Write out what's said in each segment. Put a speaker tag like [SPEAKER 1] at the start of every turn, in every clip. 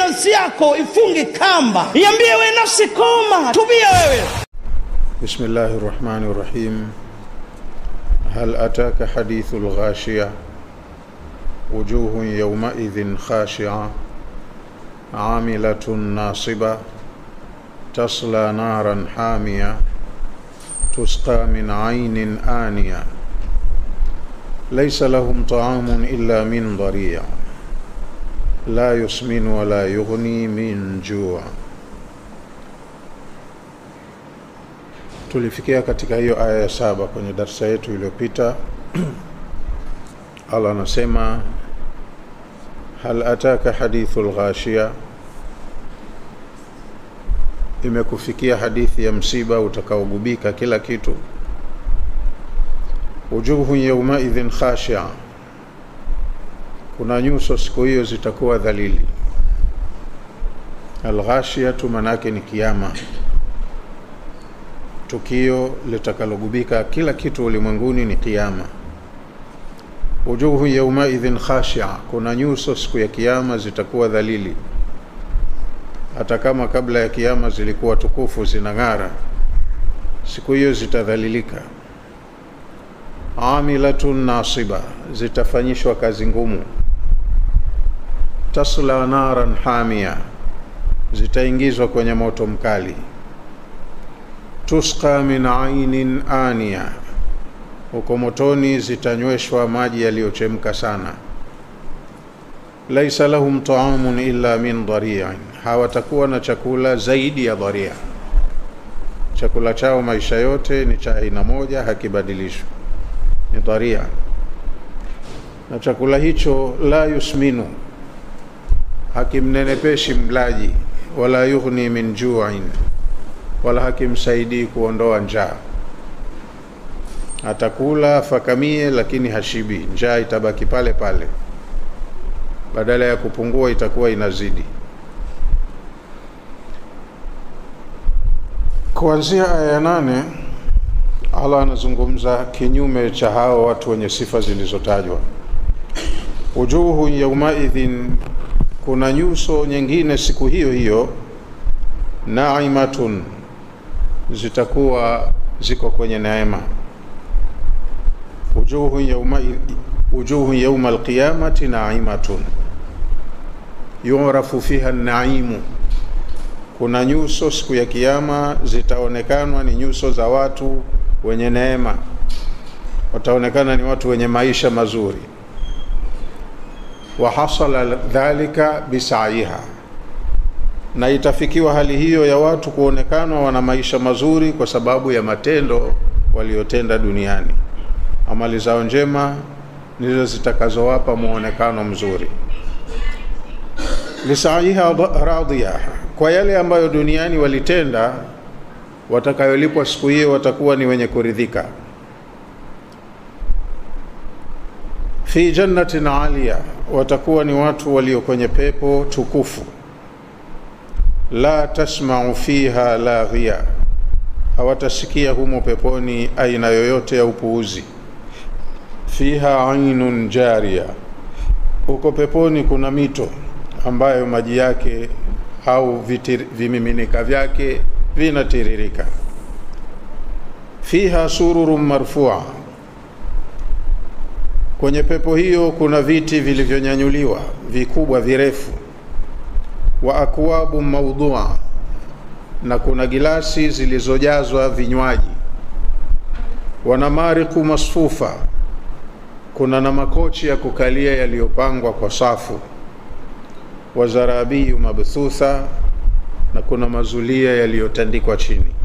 [SPEAKER 1] nafsi yako ifunge kamba, iambie wewe nafsi koma, tubia wewe.
[SPEAKER 2] Bismillahir Rahmanir Rahim. Hal ataka hadithul ghashiya wujuhun yawma idhin khashi'a amilatun nasiba tasla naran hamiya tusqa min 'aynin aniya laysa lahum ta'amun illa min dhari' la yusmin wa la yughni min ju'. Tulifikia katika hiyo aya ya 7 kwenye darasa yetu iliyopita. Allah anasema hal ataka hadithul ghashiya, imekufikia hadithi ya msiba utakaogubika kila kitu. Wujuhun yawma idhin khashi'a, kuna nyuso siku hiyo zitakuwa dhalili. Al-ghashiyatu manake ni kiyama, tukio litakalogubika kila kitu ulimwenguni ni kiyama. Wujuhu yawma idhin khashi'a, kuna nyuso siku ya kiyama zitakuwa dhalili. Hata kama kabla ya kiyama zilikuwa tukufu zinang'ara, siku hiyo zitadhalilika. Amilatun nasiba, zitafanyishwa kazi ngumu. Tasla naran hamiya, zitaingizwa kwenye moto mkali. Tusqa min 'aynin aniya, huko motoni zitanyweshwa maji yaliyochemka sana. Laisa lahum ta'amun illa min dhari'in, hawatakuwa na chakula zaidi ya dharia. Chakula chao maisha yote ni cha aina moja, hakibadilishwi, ni dharia. Na chakula hicho la yusminu, hakimnenepeshi mlaji, wala yughni min ju'in, wala hakimsaidii kuondoa njaa. Atakula fakamie lakini hashibi, njaa itabaki pale pale, badala ya kupungua itakuwa inazidi. Kuanzia aya ya 8 Allah anazungumza kinyume cha hao watu wenye sifa zilizotajwa. Wujuhu yawma idhin, kuna nyuso nyingine siku hiyo hiyo, na'imatun, zitakuwa ziko kwenye neema. Wujuhu yawma alqiyamati na'imatun yu'rafu fiha an-na'imu, kuna nyuso siku ya kiyama zitaonekanwa ni nyuso za watu wenye neema, wataonekana ni watu wenye maisha mazuri. Wa hasala dhalika bisa'iha, na itafikiwa hali hiyo ya watu kuonekanwa wana maisha mazuri kwa sababu ya matendo waliotenda duniani. Amali zao njema ndizo zitakazowapa muonekano mzuri. Lisa'iha radiyah, kwa yale ambayo duniani walitenda, watakayolipwa siku hiyo watakuwa ni wenye kuridhika. Fi jannatin 'aliya, watakuwa ni watu walio kwenye pepo tukufu. La tasma'u fiha laghiya, hawatasikia humo peponi aina yoyote ya upuuzi. Fiha 'ainun jariya, huko peponi kuna mito ambayo maji yake au vimiminika vyake vinatiririka. Fiha sururun marfu'a, kwenye pepo hiyo kuna viti vilivyonyanyuliwa vikubwa virefu. Wa akwabu mawdu'a, na kuna gilasi zilizojazwa vinywaji. Wa namariqu masfufa, kuna na makochi ya kukalia yaliyopangwa kwa safu. Wa zarabiyu mabthutha, na kuna mazulia yaliyotandikwa chini.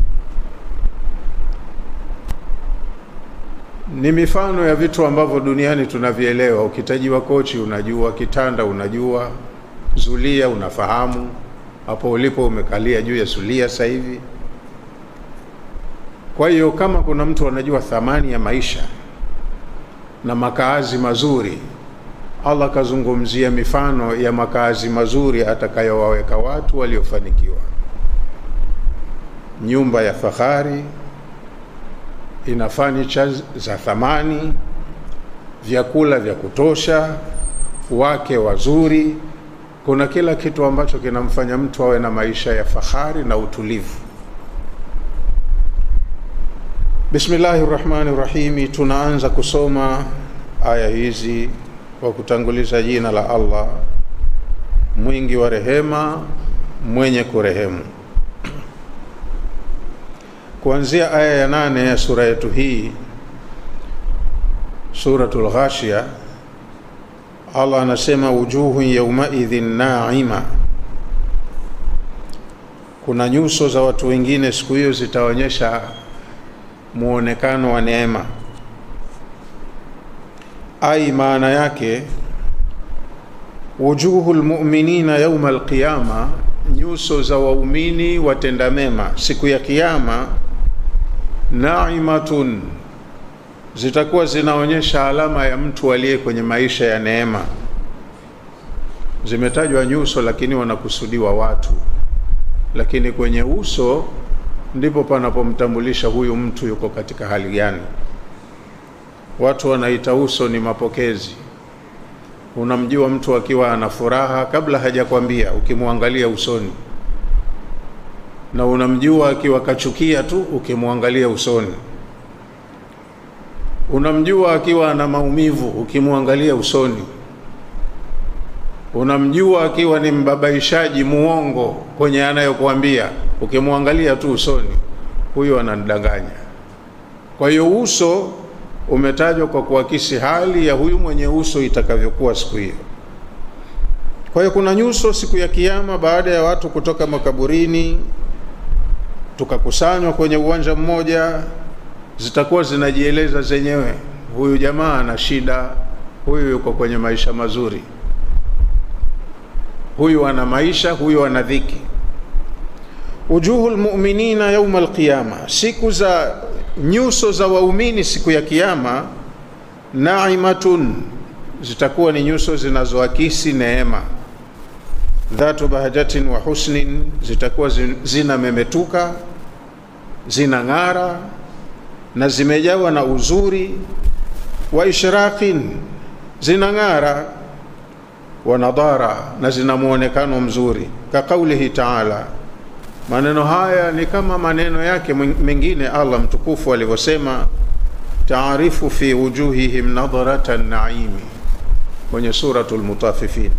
[SPEAKER 2] Ni mifano ya vitu ambavyo duniani tunavielewa. Ukitajiwa kochi unajua, kitanda unajua, zulia unafahamu, hapo ulipo umekalia juu ya zulia sasa hivi. Kwa hiyo kama kuna mtu anajua thamani ya maisha na makaazi mazuri, Allah kazungumzia mifano ya makaazi mazuri atakayowaweka watu waliofanikiwa. Nyumba ya fahari, ina furniture za thamani, vyakula vya kutosha, wake wazuri, kuna kila kitu ambacho kinamfanya mtu awe na maisha ya fahari na utulivu. Bismillahirrahmanirrahim. Tunaanza kusoma aya hizi kwa kutanguliza jina la Allah, mwingi wa rehema, mwenye kurehemu. Kuanzia aya ya 8 ya sura yetu hii, Suratul Ghashiyah, Allah anasema wujuhun yawmaidhin na'ima. Kuna nyuso za watu wengine siku hiyo zitaonyesha muonekano wa neema. Ai, maana yake wujuhul mu'minina yawmal qiyama, nyuso za waumini watenda mema siku ya kiyama, na'imatun, zitakuwa zinaonyesha alama ya mtu aliye kwenye maisha ya neema. Zimetajwa nyuso lakini wanakusudiwa watu, lakini kwenye uso ndipo panapomtambulisha huyu mtu yuko katika hali gani. Watu wanaita uso ni mapokezi. Unamjua mtu akiwa ana furaha kabla hajakwambia, ukimwangalia usoni, na unamjua akiwa kachukia tu ukimwangalia usoni. Unamjua akiwa ana maumivu ukimwangalia usoni. Unamjua akiwa ni mbabaishaji muongo kwenye anayokuambia, ukimwangalia tu usoni, huyo anadanganya. Kwa hiyo uso umetajwa kwa kuakisi hali ya huyu mwenye uso itakavyokuwa siku hiyo. Kwa hiyo kuna nyuso siku ya kiyama, baada ya watu kutoka makaburini tukakusanywa kwenye uwanja mmoja, zitakuwa zinajieleza zenyewe. Huyu jamaa ana shida, huyu yuko kwenye maisha mazuri, huyu ana maisha, huyu ana dhiki. Wujuhul mu'minina yawmal qiyama, siku za nyuso za waumini siku ya kiyama, na'imatun, zitakuwa ni nyuso zinazoakisi neema. Dhatu bahajatin wa husnin, zitakuwa zina memetuka, zina ng'ara na zimejawa na uzuri. Wa ishraqin, zina ng'ara. Wa nadara, na zina muonekano mzuri. Ka kaulihi ta'ala, maneno haya ni kama maneno yake mengine Allah mtukufu alivyosema, ta'arifu fi wujuhihim nadratan na'imi, kwenye suratul Mutaffifin.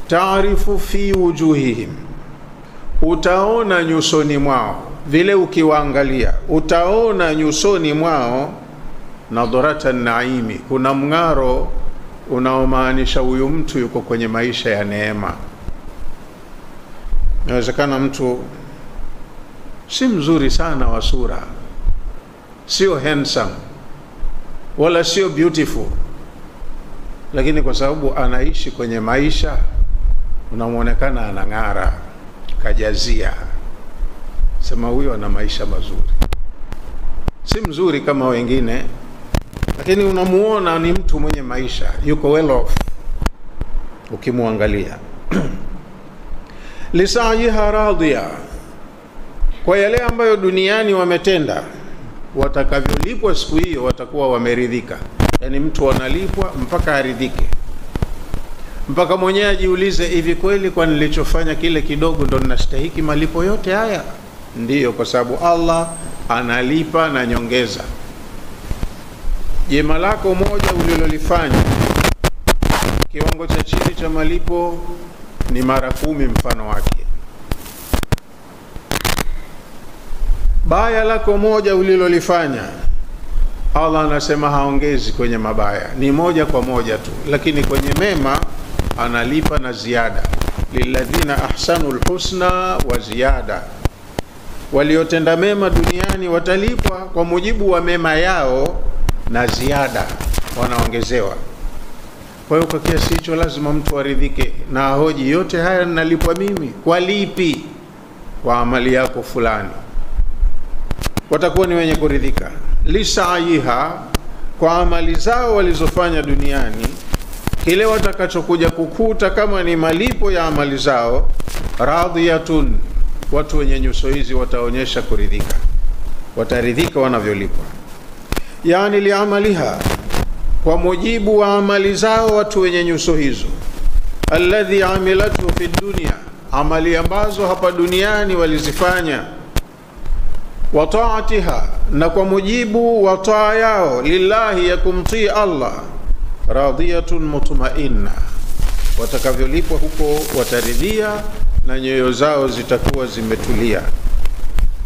[SPEAKER 2] Ta'arifu fi wujuhihim, utaona nyusoni mwao, vile ukiwaangalia utaona nyusoni mwao, nadratan na'imi, kuna mng'aro unaomaanisha huyu mtu yuko kwenye maisha ya neema. Inawezekana mtu si mzuri sana wa sura, sio handsome wala sio beautiful, lakini kwa sababu anaishi kwenye maisha, unamuonekana anang'ara, kajazia, sema huyo ana maisha mazuri. Si mzuri kama wengine, lakini unamuona ni mtu mwenye maisha, yuko well off ukimuangalia. Lisa'iha radhiya, kwa yale ambayo duniani wametenda, watakavyolipwa siku hiyo watakuwa wameridhika. Yani mtu analipwa mpaka aridhike, mpaka mwenyewe ajiulize, hivi kweli kwa nilichofanya kile kidogo ndo ninastahili malipo yote haya? Ndiyo, kwa sababu Allah analipa na nyongeza. Jema lako moja ulilolifanya, kiwango cha chini cha malipo ni mara 10 mfano wake. Baya lako moja ulilolifanya, Allah anasema haongezi kwenye mabaya, ni moja kwa moja tu, lakini kwenye mema analipa na ziada. Lilladhina ahsanul husna wa ziyada, waliotenda mema duniani watalipwa kwa mujibu wa mema yao na ziada, wanaongezewa. Kwa hiyo kwa kiasi hicho lazima mtu aridhike na hoji, yote haya ninalipwa mimi kwa lipi? Kwa amali yako fulani. Watakuwa ni wenye kuridhika. Lisaiha, kwa amali zao walizofanya duniani, kile watakachokuja kukuta kama ni malipo ya amali zao, radhiyatun, watu wenye nyuso hizi wataonyesha kuridhika, wataridhika wanavyolipwa. Yani liamaliha, kwa mujibu wa amali zao watu wenye nyuso hizo, alladhi amilatu fi dunya, amali ambazo hapa duniani walizifanya, wa taatiha, na kwa mujibu wa taa yao, lillahi, ya kumtii Allah, radiyatun mutmainna, watakavyolipwa huko wataridhia na nyoyo zao zitakuwa zimetulia.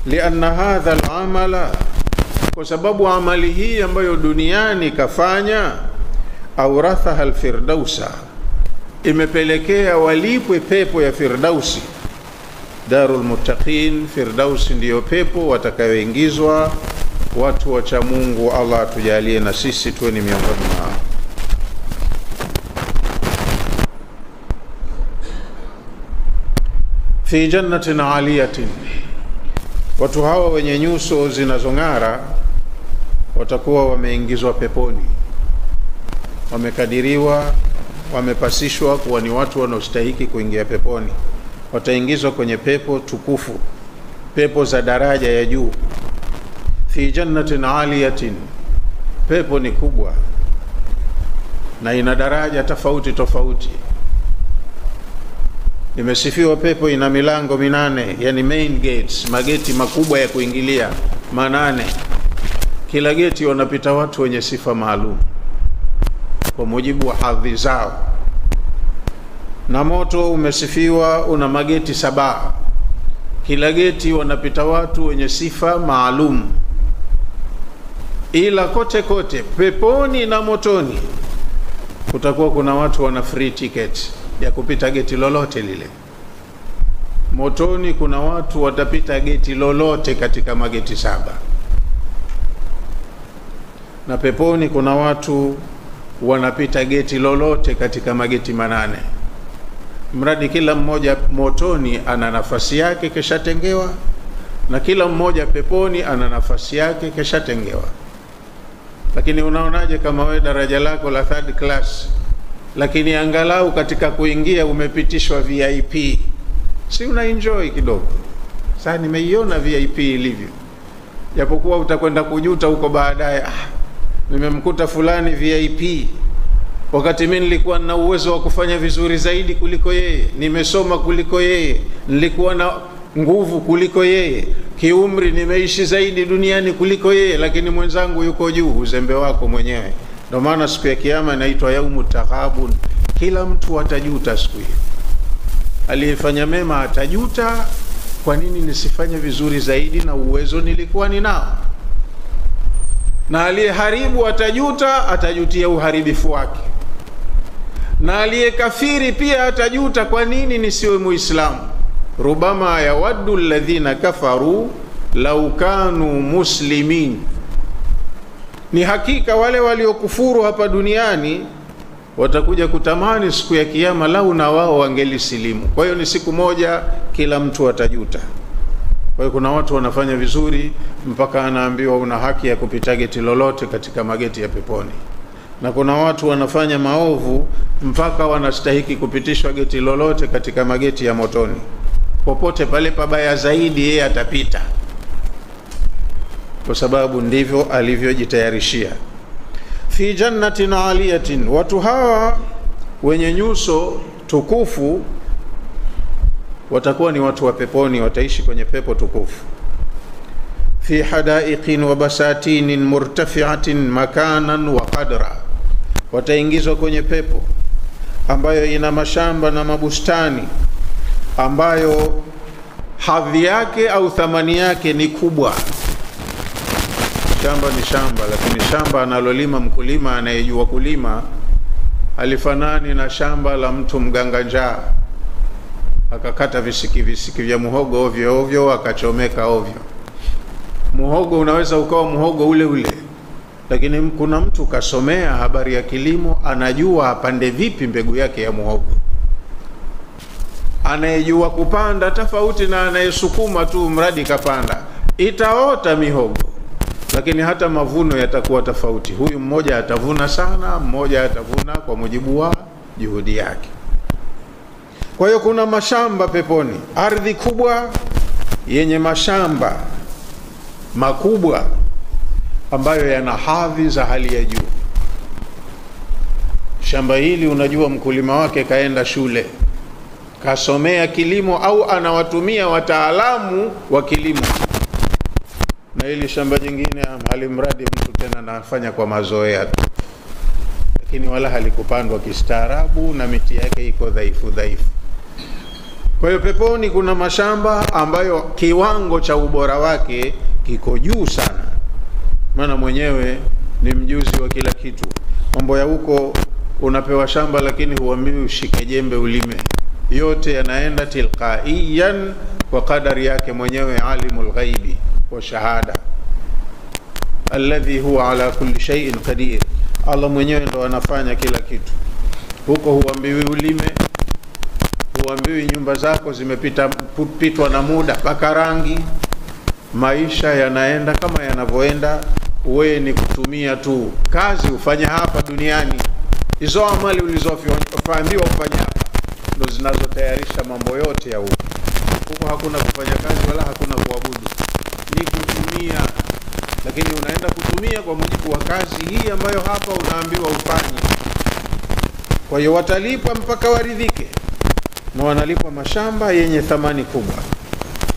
[SPEAKER 2] Lianna hadha al-amala, kwa sababu amali hii ambayo duniani kafanya, aurathaha al-firdausa, imepelekea walipwe pepo ya Firdausi, darul muttaqin. Firdausi ndiyo pepo watakayoingizwa watu wacha Mungu. Allah atujalie na sisi tuwe ni miongoni mwao. Fi jannatin aliyatin, watu hawa wenye nyuso zinazong'ara watakuwa wameingizwa peponi, wamekadiriwa, wamepasishwa kuwa ni watu wanaostahili kuingia peponi. Wataingizwa kwenye pepo tukufu, pepo za daraja ya juu. Fi jannatin aliyatin, pepo ni kubwa na ina daraja tofauti tofauti. Imesifiwa pepo ina milango 8, yani main gates, mageti makubwa ya kuingilia 8. Kila geti wanapita watu wenye sifa maalum kwa mujibu wa hadhi zao. Na moto umesifiwa una mageti 7. Kila geti wanapita watu wenye sifa maalum. Ila kote kote peponi na motoni kutakuwa kuna watu wana free ticket ya kupita geti lolote lile. Motoni kuna watu watapita geti lolote katika mageti 7. Na peponi kuna watu wanapita geti lolote katika mageti 8. Mradi kila mmoja motoni ana nafasi yake keshatengewa, na kila mmoja peponi ana nafasi yake keshatengewa. Lakini unaonaje kama wewe daraja lako la 3rd class, lakini angalau katika kuingia umepitishwa VIP? Si una enjoy kidogo? Sasa nimeiona VIP ilivyo, japokuwa utakwenda kujuta huko baadaye, nimemkuta fulani VIP wakati mimi nilikuwa na uwezo wa kufanya vizuri zaidi kuliko yeye, nimesoma kuliko yeye, nilikuwa na nguvu kuliko yeye, kiumri nimeishi zaidi duniani kuliko yeye, lakini mwenzangu yuko juu. Uzembe wako mwenyewe. Ndio maana siku ya kiyama inaitwa yaumut taghabun. Kila mtu atajuta siku hiyo. Aliyefanya mema atajuta, kwa nini nisifanye vizuri zaidi na uwezo nilikuwa ninao? Na aliyeharibu atajuta, atajutia uharibifu wake. Na aliyekafiri pia atajuta, kwa nini nisiwe Muislamu? Rubama yawaddu alladhina kafaru law kanu muslimin, ni hakika wale waliokufuru hapa duniani watakuja kutamani siku ya kiyama lau na wao wangelisilimu. Kwa hiyo ni siku moja kila mtu atajuta. Kwa hiyo kuna watu wanafanya vizuri mpaka anaambiwa una haki ya kupita geti lolote katika mageti ya peponi, na kuna watu wanafanya maovu mpaka wanastahiki kupitishwa geti lolote katika mageti ya motoni. Popote pale pabaya zaidi yeye atapita, kwa sababu ndivyo alivyojitayarishia. Fi jannatin aliyatin, watu hawa wenye nyuso tukufu watakuwa ni watu wa peponi, wataishi kwenye pepo tukufu. Fi hadaiqin wa basatinin murtafi'atin makanan wa qadra, wataingizwa kwenye pepo ambayo ina mashamba na mabustani ambayo hadhi yake au thamani yake ni kubwa. Shamba ni shamba, lakini shamba analolima mkulima anayejua kulima alifanani na shamba la mtu mganga njaa, akakata visiki vya muhogo ovyo ovyo, akachomeka ovyo. Muhogo unaweza ukawa muhogo ule ule, lakini kuna mtu kasomea habari ya kilimo, anajua apande vipi mbegu yake ya muhogo. Anayejua kupanda tofauti na anayesukuma tu mradi kapanda. Itaota mihogo, lakini hata mavuno yatakuwa tofauti. Huyu mmoja atavuna sana, mmoja atavuna kwa mujibu wa juhudi yake. Kwa hiyo kuna mashamba peponi, ardhi kubwa yenye mashamba makubwa ambayo yana hadhi za hali ya juu. shamba hili unajua mkulima wake kaenda shule, kasomea kilimo au anawatumia wataalamu wa kilimo, na hili shamba jingine halimradi mtu tena anafanya kwa mazoea tu, lakini wala halikupandwa kistaarabu na miti yake iko dhaifu. Kwa hiyo peponi kuna mashamba ambayo kiwango cha ubora wake kiko juu sana, maana mwenyewe ni mjuzi wa kila kitu. Mambo ya huko unapewa shamba lakini huambiwi ushike jembe ulime, yote yanaenda tilqaiyan kwa kadari yake mwenyewe, alimul ghaibi wa shahada alladhi huwa ala kulli shay'in qadir. Allah mwenyewe ndo anafanya kila kitu. Huko huambiwi ulime, huambiwi nyumba zako zimepitwa na muda mpaka rangi. Maisha yanaenda kama yanavyoenda, wewe ni kutumia tu. Kazi ufanya hapa duniani, hizo amali ulizofahambiwa ufanya hapa ndo zinazotayarisha mambo yote ya huko. Huko hakuna kufanya kazi wala hakuna kuabudu, ni kutumia. Lakini unaenda kutumia kwa mujibu wa kazi hii ambayo hapa unaambiwa ufanye. Kwa hiyo watalipa mpaka waridhike, na wanalipa mashamba yenye thamani kubwa.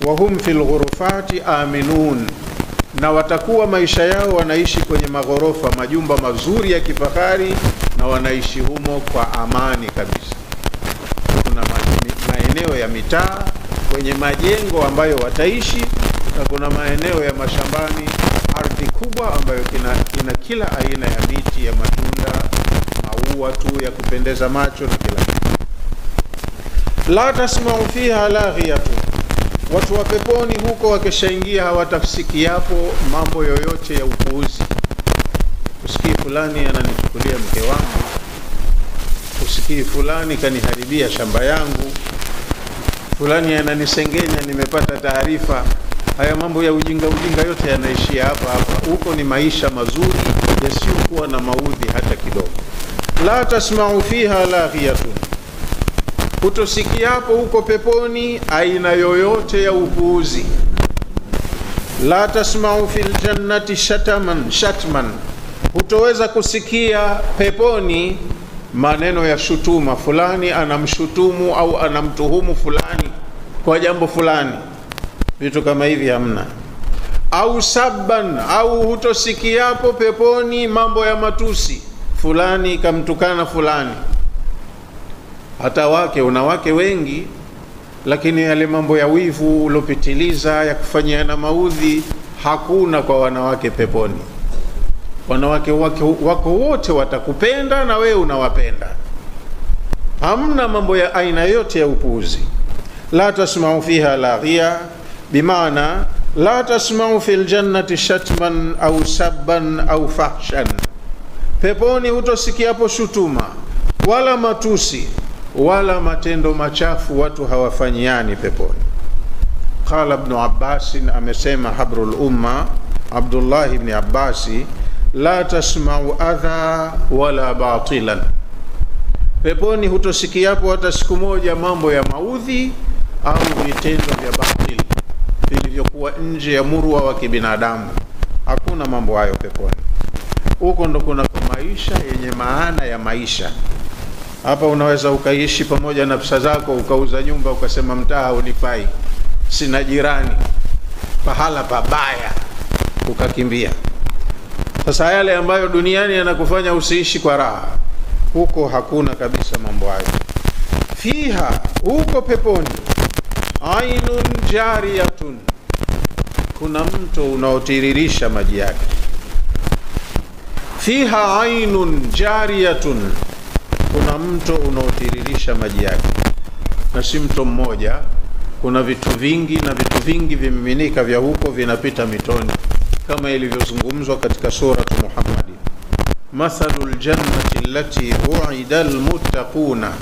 [SPEAKER 2] Wahum fil ghurufati aminun, na watakuwa maisha yao wanaishi kwenye maghorofa, majumba mazuri ya kifahari, na wanaishi humo kwa amani kabisa. Kuna maeneo ya mitaa kwenye majengo ambayo wataishi, na kuna maeneo ya mashambani, ardhi kubwa ambayo kina kila aina ya miti ya matunda, maua tu ya kupendeza macho na kila kitu. La tasma'u fiha laghiyatu, watu wa peponi huko wakishaingia hawatasikiapo mambo yoyote ya upuuzi. Usikii fulani ananichukulia mke wangu, usikii fulani kaniharibia shamba yangu, fulani ananisengenya nimepata taarifa. Haya mambo ya ujinga yote yanaishia hapa. Huko ni maisha mazuri yasiyokuwa na maudhi hata kidogo. La tasma'u fiha laghiyatun, hutosikiapo huko peponi aina yoyote ya upuuzi. La tasma'u fil jannati shatman, hutoweza kusikia peponi maneno ya shutuma, fulani anamshutumu au anamtuhumu fulani kwa jambo fulani. Vitu kama hivi hamna. Au sabban, au hutosikiapo peponi mambo ya matusi, fulani kamtukana fulani. Hata una wake wengi, lakini yale mambo ya wivu ulopitiliza ya kufanyiana maudhi hakuna kwa wanawake peponi. Wanawake wako wote watakupenda na wewe unawapenda. Hamna mambo ya aina yote ya upuuzi. La tasma'u fiha laghiya, bimaana la tasma'u fil jannati shatman au sabban au fahshan. Peponi hutosikiapo shutuma wala matusi wala matendo machafu, watu hawafanyiani peponi. Qala ibn Abbas, amesema habrul umma Abdullah ibn Abbas, la tasma'u adha wala batilan. Peponi hutosikiapo hata siku moja mambo ya maudhi au vitendo vya batili vilivyokuwa nje ya murwa wa kibinadamu. Hakuna mambo hayo peponi. Huko ndo kuna maisha yenye maana ya maisha. Hapa unaweza ukaishi pamoja na pesa zako, ukauza nyumba, ukasema mtaa unifai, sina jirani, pahala pabaya, ukakimbia. Sasa yale ambayo duniani yanakufanya usiishi kwa raha, huko hakuna kabisa mambo hayo. Fiha, huko peponi, ainun jariyatun, kuna mto unaotiririsha maji yake. Fiha ainun jariyatun, kuna mto unaotiririsha maji yake, na si mto mmoja, kuna vitu vingi, na vitu vingi vimiminika vya huko vinapita mitoni, kama ilivyozungumzwa katika suratu Muhammad. Mathalul jannati allati u'ida almuttaquna,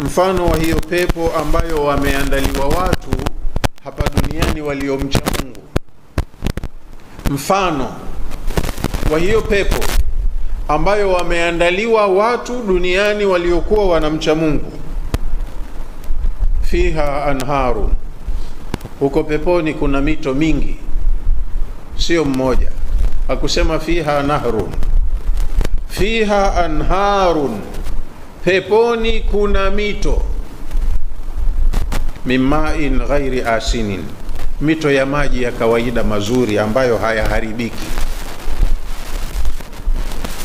[SPEAKER 2] mfano wa hiyo pepo ambayo wameandaliwa watu hapa duniani waliomcha Mungu. Mfano wa hiyo pepo ambayo wameandaliwa watu duniani waliokuwa wanamcha Mungu. Fiha anharu, huko peponi kuna mito mingi, sio mmoja. Hakusema fiha nahrun, fiha anharun, peponi kuna mito, mima'in ghairi asinin, mito ya maji ya kawaida mazuri ambayo hayaharibiki.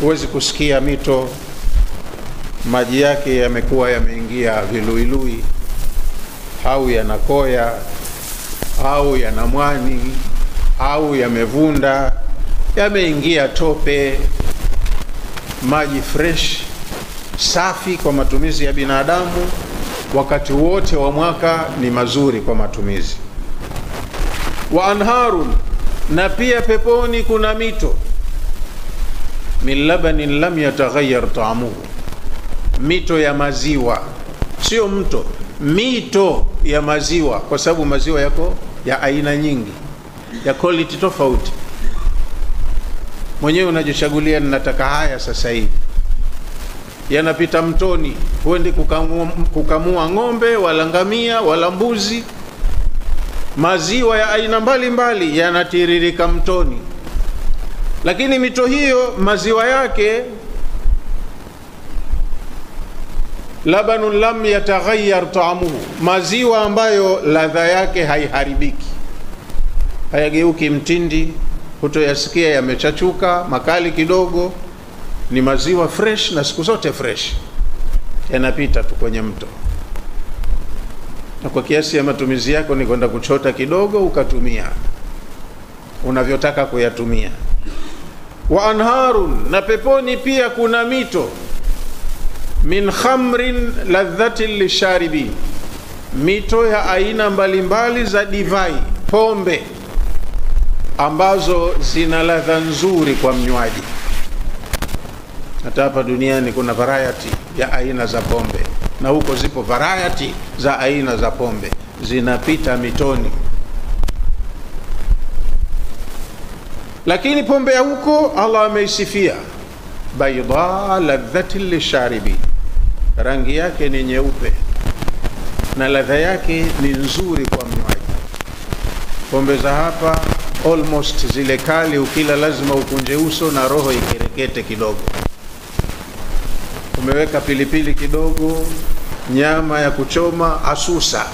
[SPEAKER 2] Huwezi kusikia mito maji yake yamekuwa yameingia viluilui au yanakoya au yanamwani au yamevunda, yameingia tope. Maji fresh safi kwa matumizi ya binadamu wakati wote wa mwaka ni mazuri kwa matumizi. Wa anharun, na pia peponi kuna mito, min labanin lam yataghayyar ta'amuhu, mito ya maziwa, sio mto, mito ya maziwa, kwa sababu maziwa yako ya aina nyingi, ya quality tofauti. Mwenyewe unajichagulia, ninataka haya sasa hivi. Yanapita mtoni, huendi kukamua ng'ombe wala ngamia wala mbuzi. Maziwa ya aina mbalimbali yanatiririka mtoni, lakini mito hiyo maziwa yake labanun lam yataghayyar ta'amuhu, maziwa ambayo ladha yake haiharibiki, hayageuki mtindi, hutoyasikia yamechachuka makali kidogo. Ni maziwa fresh na siku zote fresh, yanapita tu kwenye mto, na kwa kiasi ya matumizi yako ni kwenda kuchota kidogo ukatumia unavyotaka kuyatumia. Wa anharun, na peponi pia kuna mito, min khamrin ladhatin lisharibin, mito ya aina mbalimbali za divai, pombe ambazo zina ladha nzuri kwa mnywaji. Hata hapa duniani kuna variety ya aina za pombe, na huko zipo variety za aina za pombe zinapita mitoni. Lakini pombe ya huko Allah ameisifia, bayda ladhatin lisharibin, rangi yake ni nyeupe na ladha yake ni nzuri kwa mnywaji. Pombe za hapa almost zile kali, ukila lazima ukunje uso na roho ikirekete kidogo. Umeweka pilipili kidogo, nyama ya kuchoma asusa,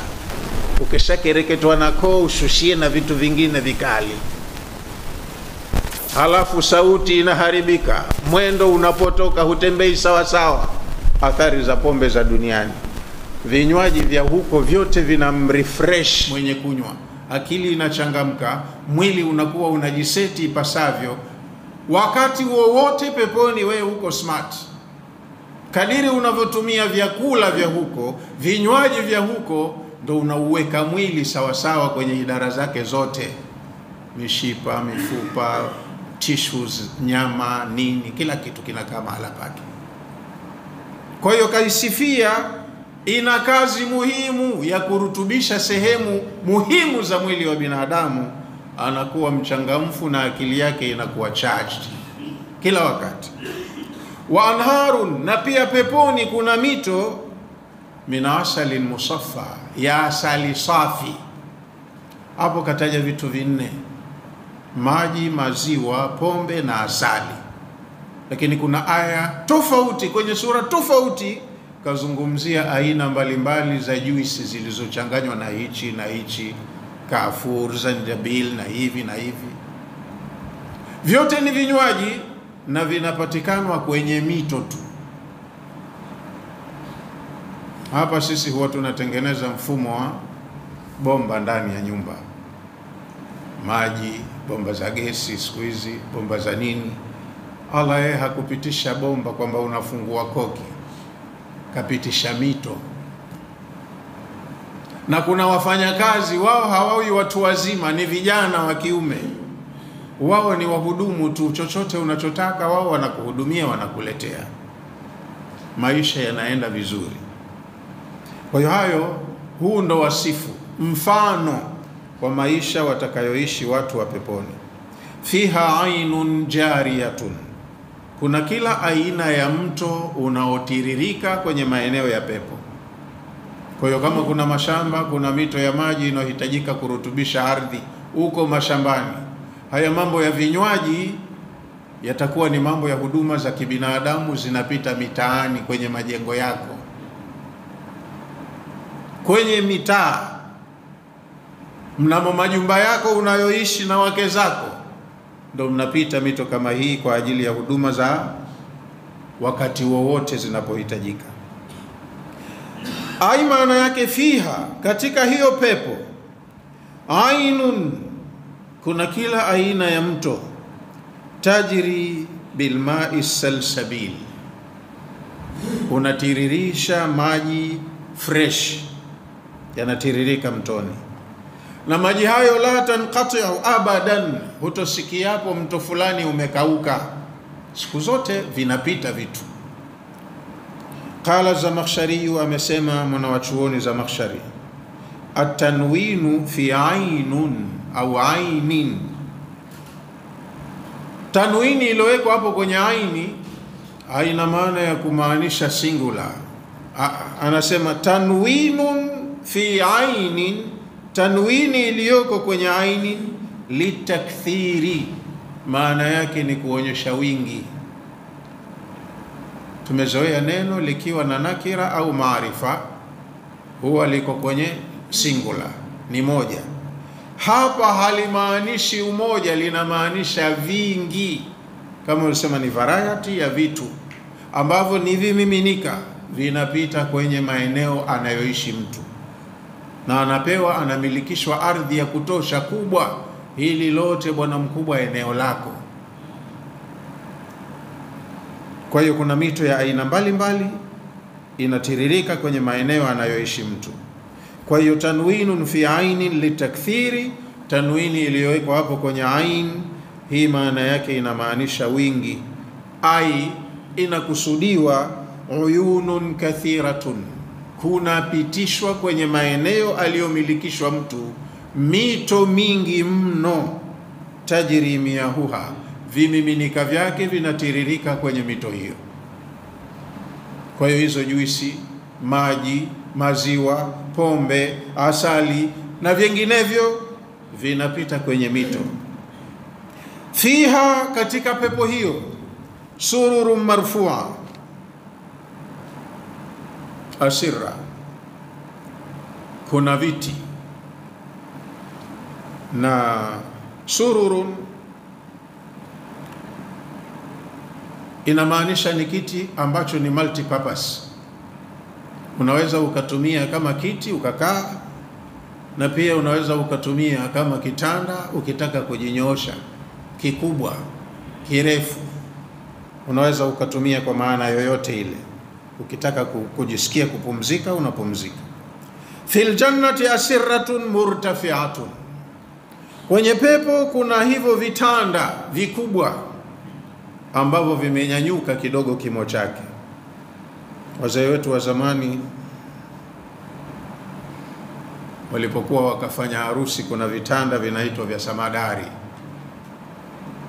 [SPEAKER 2] ukishakereketwa na koo ushushie na vitu vingine vikali, halafu sauti inaharibika, mwendo unapotoka hutembei sawa sawa. Athari za pombe za duniani. Vinywaji vya huko vyote vinamrefresh mwenye kunywa, akili inachangamka, mwili unakuwa unajiseti ipasavyo. Wakati wowote peponi wewe uko smart. Kadiri unavyotumia vyakula vya huko, vinywaji vya huko, ndo unauweka mwili sawa sawa kwenye idara zake zote, mishipa, mifupa, tissues, nyama, nini, kila kitu kinakaa mahala pake. Kwa hiyo kaisifia ina kazi muhimu ya kurutubisha sehemu muhimu za mwili wa binadamu, anakuwa mchangamfu na akili yake inakuwa charged kila wakati. Wa anharun, na pia peponi kuna mito, min asalin musaffa, ya asali safi. Hapo kataja vitu vinne: maji, maziwa, pombe na asali. Lakini kuna aya tofauti kwenye sura tofauti kazungumzia aina mbalimbali za juisi zilizochanganywa na hichi na hichi, kafur, zanjabil na hivi na hivi. Vyote ni vinywaji na vinapatikanwa kwenye mito tu. Hapa sisi huwa tunatengeneza mfumo wa bomba ndani ya nyumba, maji, bomba za gesi siku hizi, bomba za nini. Allah yeye hakupitisha bomba kwamba unafungua koki, kapitisha mito. Na kuna wafanyakazi wao hawawi watu wazima, ni vijana wa kiume, wao ni wahudumu tu, chochote unachotaka wao wanakuhudumia, wanakuletea. Maisha yanaenda vizuri. Kwa hiyo huu ndo wasifu, mfano wa maisha watakayoishi watu wa peponi. Fiha ainun jariyatun, kuna kila aina ya mto unaotiririka kwenye maeneo ya pepo. Kwa hiyo kama kuna mashamba, kuna mito ya maji inayohitajika kurutubisha ardhi huko mashambani. Haya mambo ya vinywaji yatakuwa ni mambo ya huduma za kibinadamu zinapita mitaani, kwenye majengo yako, kwenye mitaa, mnamo majumba yako unayoishi na wake zako, ndio mnapita mito kama hii kwa ajili ya huduma za wakati wowote zinapohitajika. Ai, maana yake fiha, katika hiyo pepo, ainun, kuna kila aina ya mto, tajri bilma'i salsabil, unatiririsha maji fresh, yanatiririka mtoni, na maji hayo la tanqati'u abadan, hutosikiapo mto fulani umekauka, siku zote vinapita vitu. Qala Zamakhshari, amesema mwanawachuoni Zamakhshari, at-tanwinu fi ainun au ainin, tanwini iliyowekwa hapo kwenye aini haina maana ya kumaanisha singular. Anasema tanwinun fi ainin, tanwini iliyoko kwenye ainin, litakthiri, maana yake ni kuonyesha wingi. Tumezoea neno likiwa na nakira au maarifa huwa liko kwenye singular, ni moja. Hapa halimaanishi umoja, linamaanisha vingi, kama ulisema ni variety ya vitu ambavyo ni vimiminika, vinapita kwenye maeneo anayoishi mtu, na anapewa, anamilikishwa ardhi ya kutosha kubwa, hili lote bwana mkubwa eneo lako. Kwa hiyo kuna mito ya aina mbalimbali inatiririka kwenye maeneo anayoishi mtu. Kwa hiyo tanwinun fi ainin litakthiri, tanwini iliyowekwa hapo kwenye ain, hii maana yake inamaanisha wingi. Ai, inakusudiwa uyunun kathiratun, kunapitishwa kwenye maeneo aliyomilikishwa mtu mito mingi mno, tajri miyahuha, vimiminika vyake vinatiririka kwenye mito hiyo. Kwa hiyo hizo juisi, maji, maziwa, pombe, asali na vinginevyo vinapita kwenye mito. Fiha, katika pepo hiyo, sururun marfua, asirra, kuna viti. Na sururun inamaanisha ni kiti ambacho ni multi purpose. Unaweza ukatumia kama kiti ukakaa, na pia unaweza ukatumia kama kitanda ukitaka kujinyoosha, kikubwa, kirefu. Unaweza ukatumia kwa maana yoyote ile. Ukitaka kujisikia kupumzika, unapumzika. Fil jannati asirratun murtafi'atun, kwenye pepo kuna hivyo vitanda vikubwa ambavyo vimenyanyuka kidogo kimo chake. Wazee wetu wa zamani walipokuwa wakafanya harusi, kuna vitanda vinaitwa vya samadari,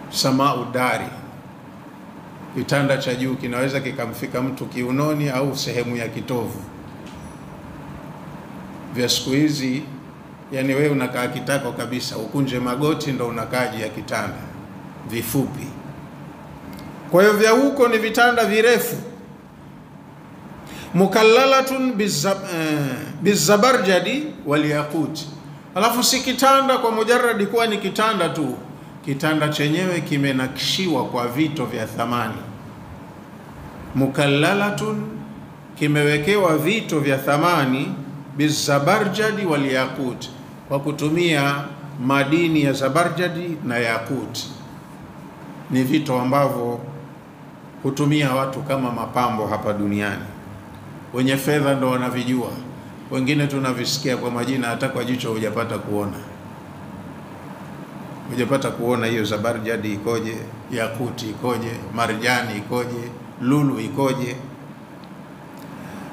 [SPEAKER 2] samaudari. Kitanda cha juu kinaweza kikamfika mtu kiunoni au sehemu ya kitovu. Vya siku hizi, yani wewe unakaa kitako kabisa, ukunje magoti ndo unakaa juu ya kitanda, vifupi. Kwa hiyo vya huko ni vitanda virefu. Mukallalatun bizabarjadi wal yaqut, alafu si kitanda kwa mujarradi kuwa ni kitanda tu, kitanda chenyewe kimenakishiwa kwa vito vya thamani. Mukallalatun, kimewekewa vito vya thamani, bizabarjadi wal yaqut, kwa kutumia madini ya zabarjadi na yaqut. Ni vito ambavyo hutumia watu kama mapambo hapa duniani. Wenye fedha ndo wanavijua, wengine tunavisikia kwa majina, hata kwa jicho hujapata kuona. Hujapata kuona hiyo zabarjadi ikoje, yakuti ikoje, marjani ikoje, lulu ikoje.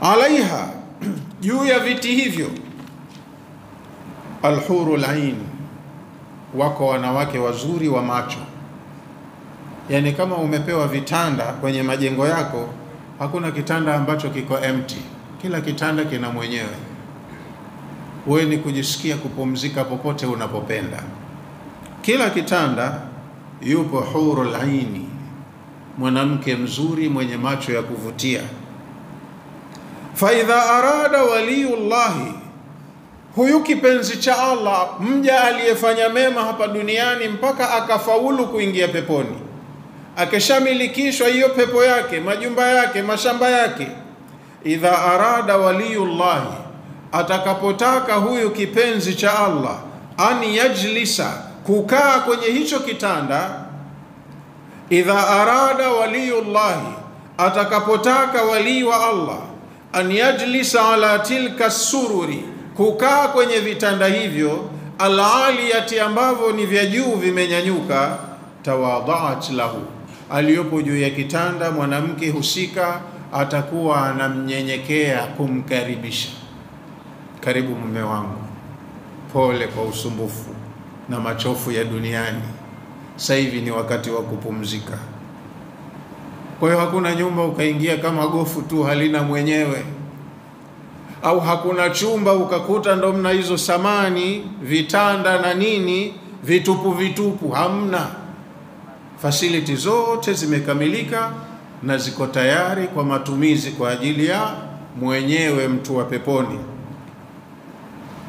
[SPEAKER 2] Alaiha, juu ya viti hivyo, alhurul ain, wako wanawake wazuri wa macho. Yani kama umepewa vitanda kwenye majengo yako, hakuna kitanda ambacho kiko empty. Kila kitanda kina mwenyewe. Wewe ni kujisikia kupumzika popote unapopenda. Kila kitanda yupo hurul aini, mwanamke mzuri mwenye macho ya kuvutia. Fa idha arada waliyullahi, huyu kipenzi cha Allah, mja aliyefanya mema hapa duniani mpaka akafaulu kuingia peponi, akishamilikishwa hiyo pepo yake, majumba yake, mashamba yake. Idha arada waliyullahi, atakapotaka huyu kipenzi cha Allah, an yajlisa, kukaa kwenye hicho kitanda. Idha arada waliyullahi, atakapotaka wali wa Allah, an yajlisa ala tilka sururi, kukaa kwenye vitanda hivyo, alaliyati, ambavyo ni vya juu vimenyanyuka, tawadhaat lahu, aliyopo juu ya kitanda mwanamke husika atakuwa anamnyenyekea kumkaribisha. Karibu mume wangu, pole kwa usumbufu na machofu ya duniani, sasa hivi ni wakati wa kupumzika. Kwa hiyo hakuna nyumba ukaingia kama gofu tu halina mwenyewe, au hakuna chumba ukakuta ndo mna hizo samani, vitanda na nini vitupu. Hamna. Facility zote zimekamilika na ziko tayari kwa matumizi kwa ajili ya mwenyewe mtu wa peponi.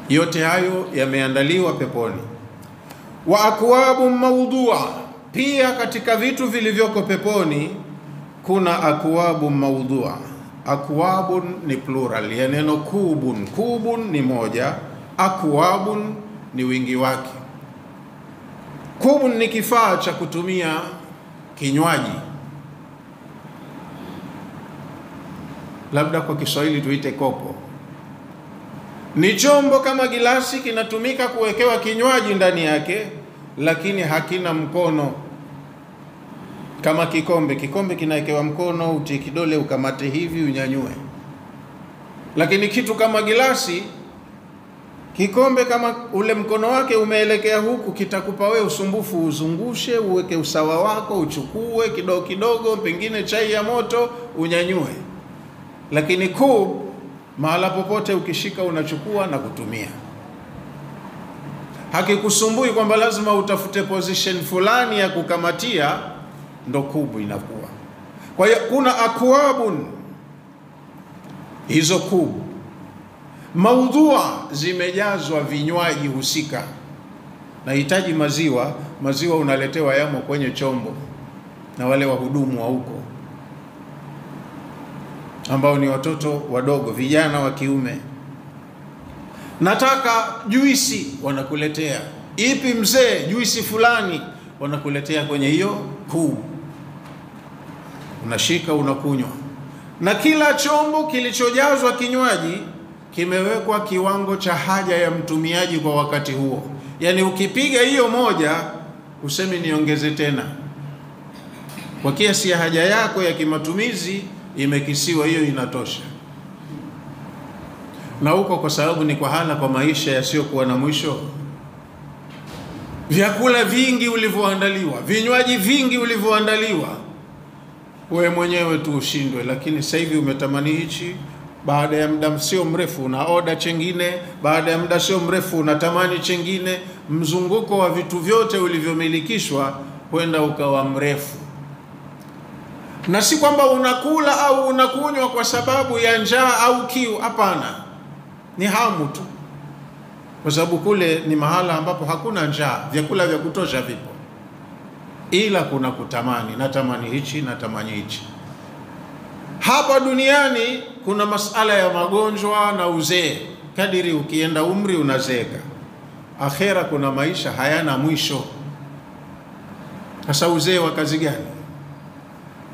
[SPEAKER 2] Yote hayo yameandaliwa peponi. Wa akwabu maudhua, pia katika vitu vilivyoko peponi kuna akwabu maudhua. Akwabun ni plural ya neno kubun. Kubun ni moja, akwabun ni wingi wake. Kubun ni kifaa cha kutumia kinywaji, labda kwa Kiswahili tuite kopo. Ni chombo kama gilasi, kinatumika kuwekewa kinywaji ndani yake, lakini hakina mkono kama kikombe. Kikombe kinawekewa mkono, utie kidole ukamate hivi unyanyue. Lakini kitu kama gilasi, kikombe kama ule mkono wake umeelekea huku, kitakupa wewe usumbufu, uzungushe, uweke usawa wako, uchukue kidogo kidogo, pengine chai ya moto unyanyue. Lakini kub, mahala popote ukishika unachukua na kutumia. Hakikusumbui kwamba lazima utafute position fulani ya kukamatia ndo kubu inakuwa. Kwa hiyo kuna akwabun, hizo kubu. Maudhua, zimejazwa vinywaji husika. Nahitaji maziwa, maziwa unaletewa yamo kwenye chombo na wale wahudumu wa huko ambao ni watoto wadogo, vijana wa kiume. Nataka juisi, wanakuletea. Ipi mzee? Juisi fulani, wanakuletea kwenye hiyo kubu. Unashika unakunywa. Na kila chombo kilichojazwa kinywaji kimewekwa kiwango cha haja ya mtumiaji kwa wakati huo. Yani ukipiga hiyo moja, useme niongeze tena. Kwa kiasi ya haja yako ya kimatumizi imekisiwa, hiyo inatosha. Na huko kwa sababu ni kwa hala kwa maisha yasiyokuwa na mwisho. Vyakula vingi ulivyoandaliwa, vinywaji vingi ulivyoandaliwa, wewe mwenyewe tu ushindwe. Lakini sasa hivi umetamani hichi, baada ya muda sio mrefu una order chengine, baada ya muda sio mrefu unatamani chengine. Mzunguko wa vitu vyote ulivyomilikishwa kwenda ukawa mrefu. Na si kwamba unakula au unakunywa kwa sababu ya njaa au kiu, hapana. Ni hamu tu. Kwa sababu kule ni mahala ambapo hakuna njaa, vyakula vya kutosha vipo. Ila kuna kutamani, natamani hichi, natamani hichi. Hapa duniani kuna masala ya magonjwa na uzee. Kadiri ukienda umri unazeeka. Akhera kuna maisha hayana mwisho. Sasa uzee wa kazi gani?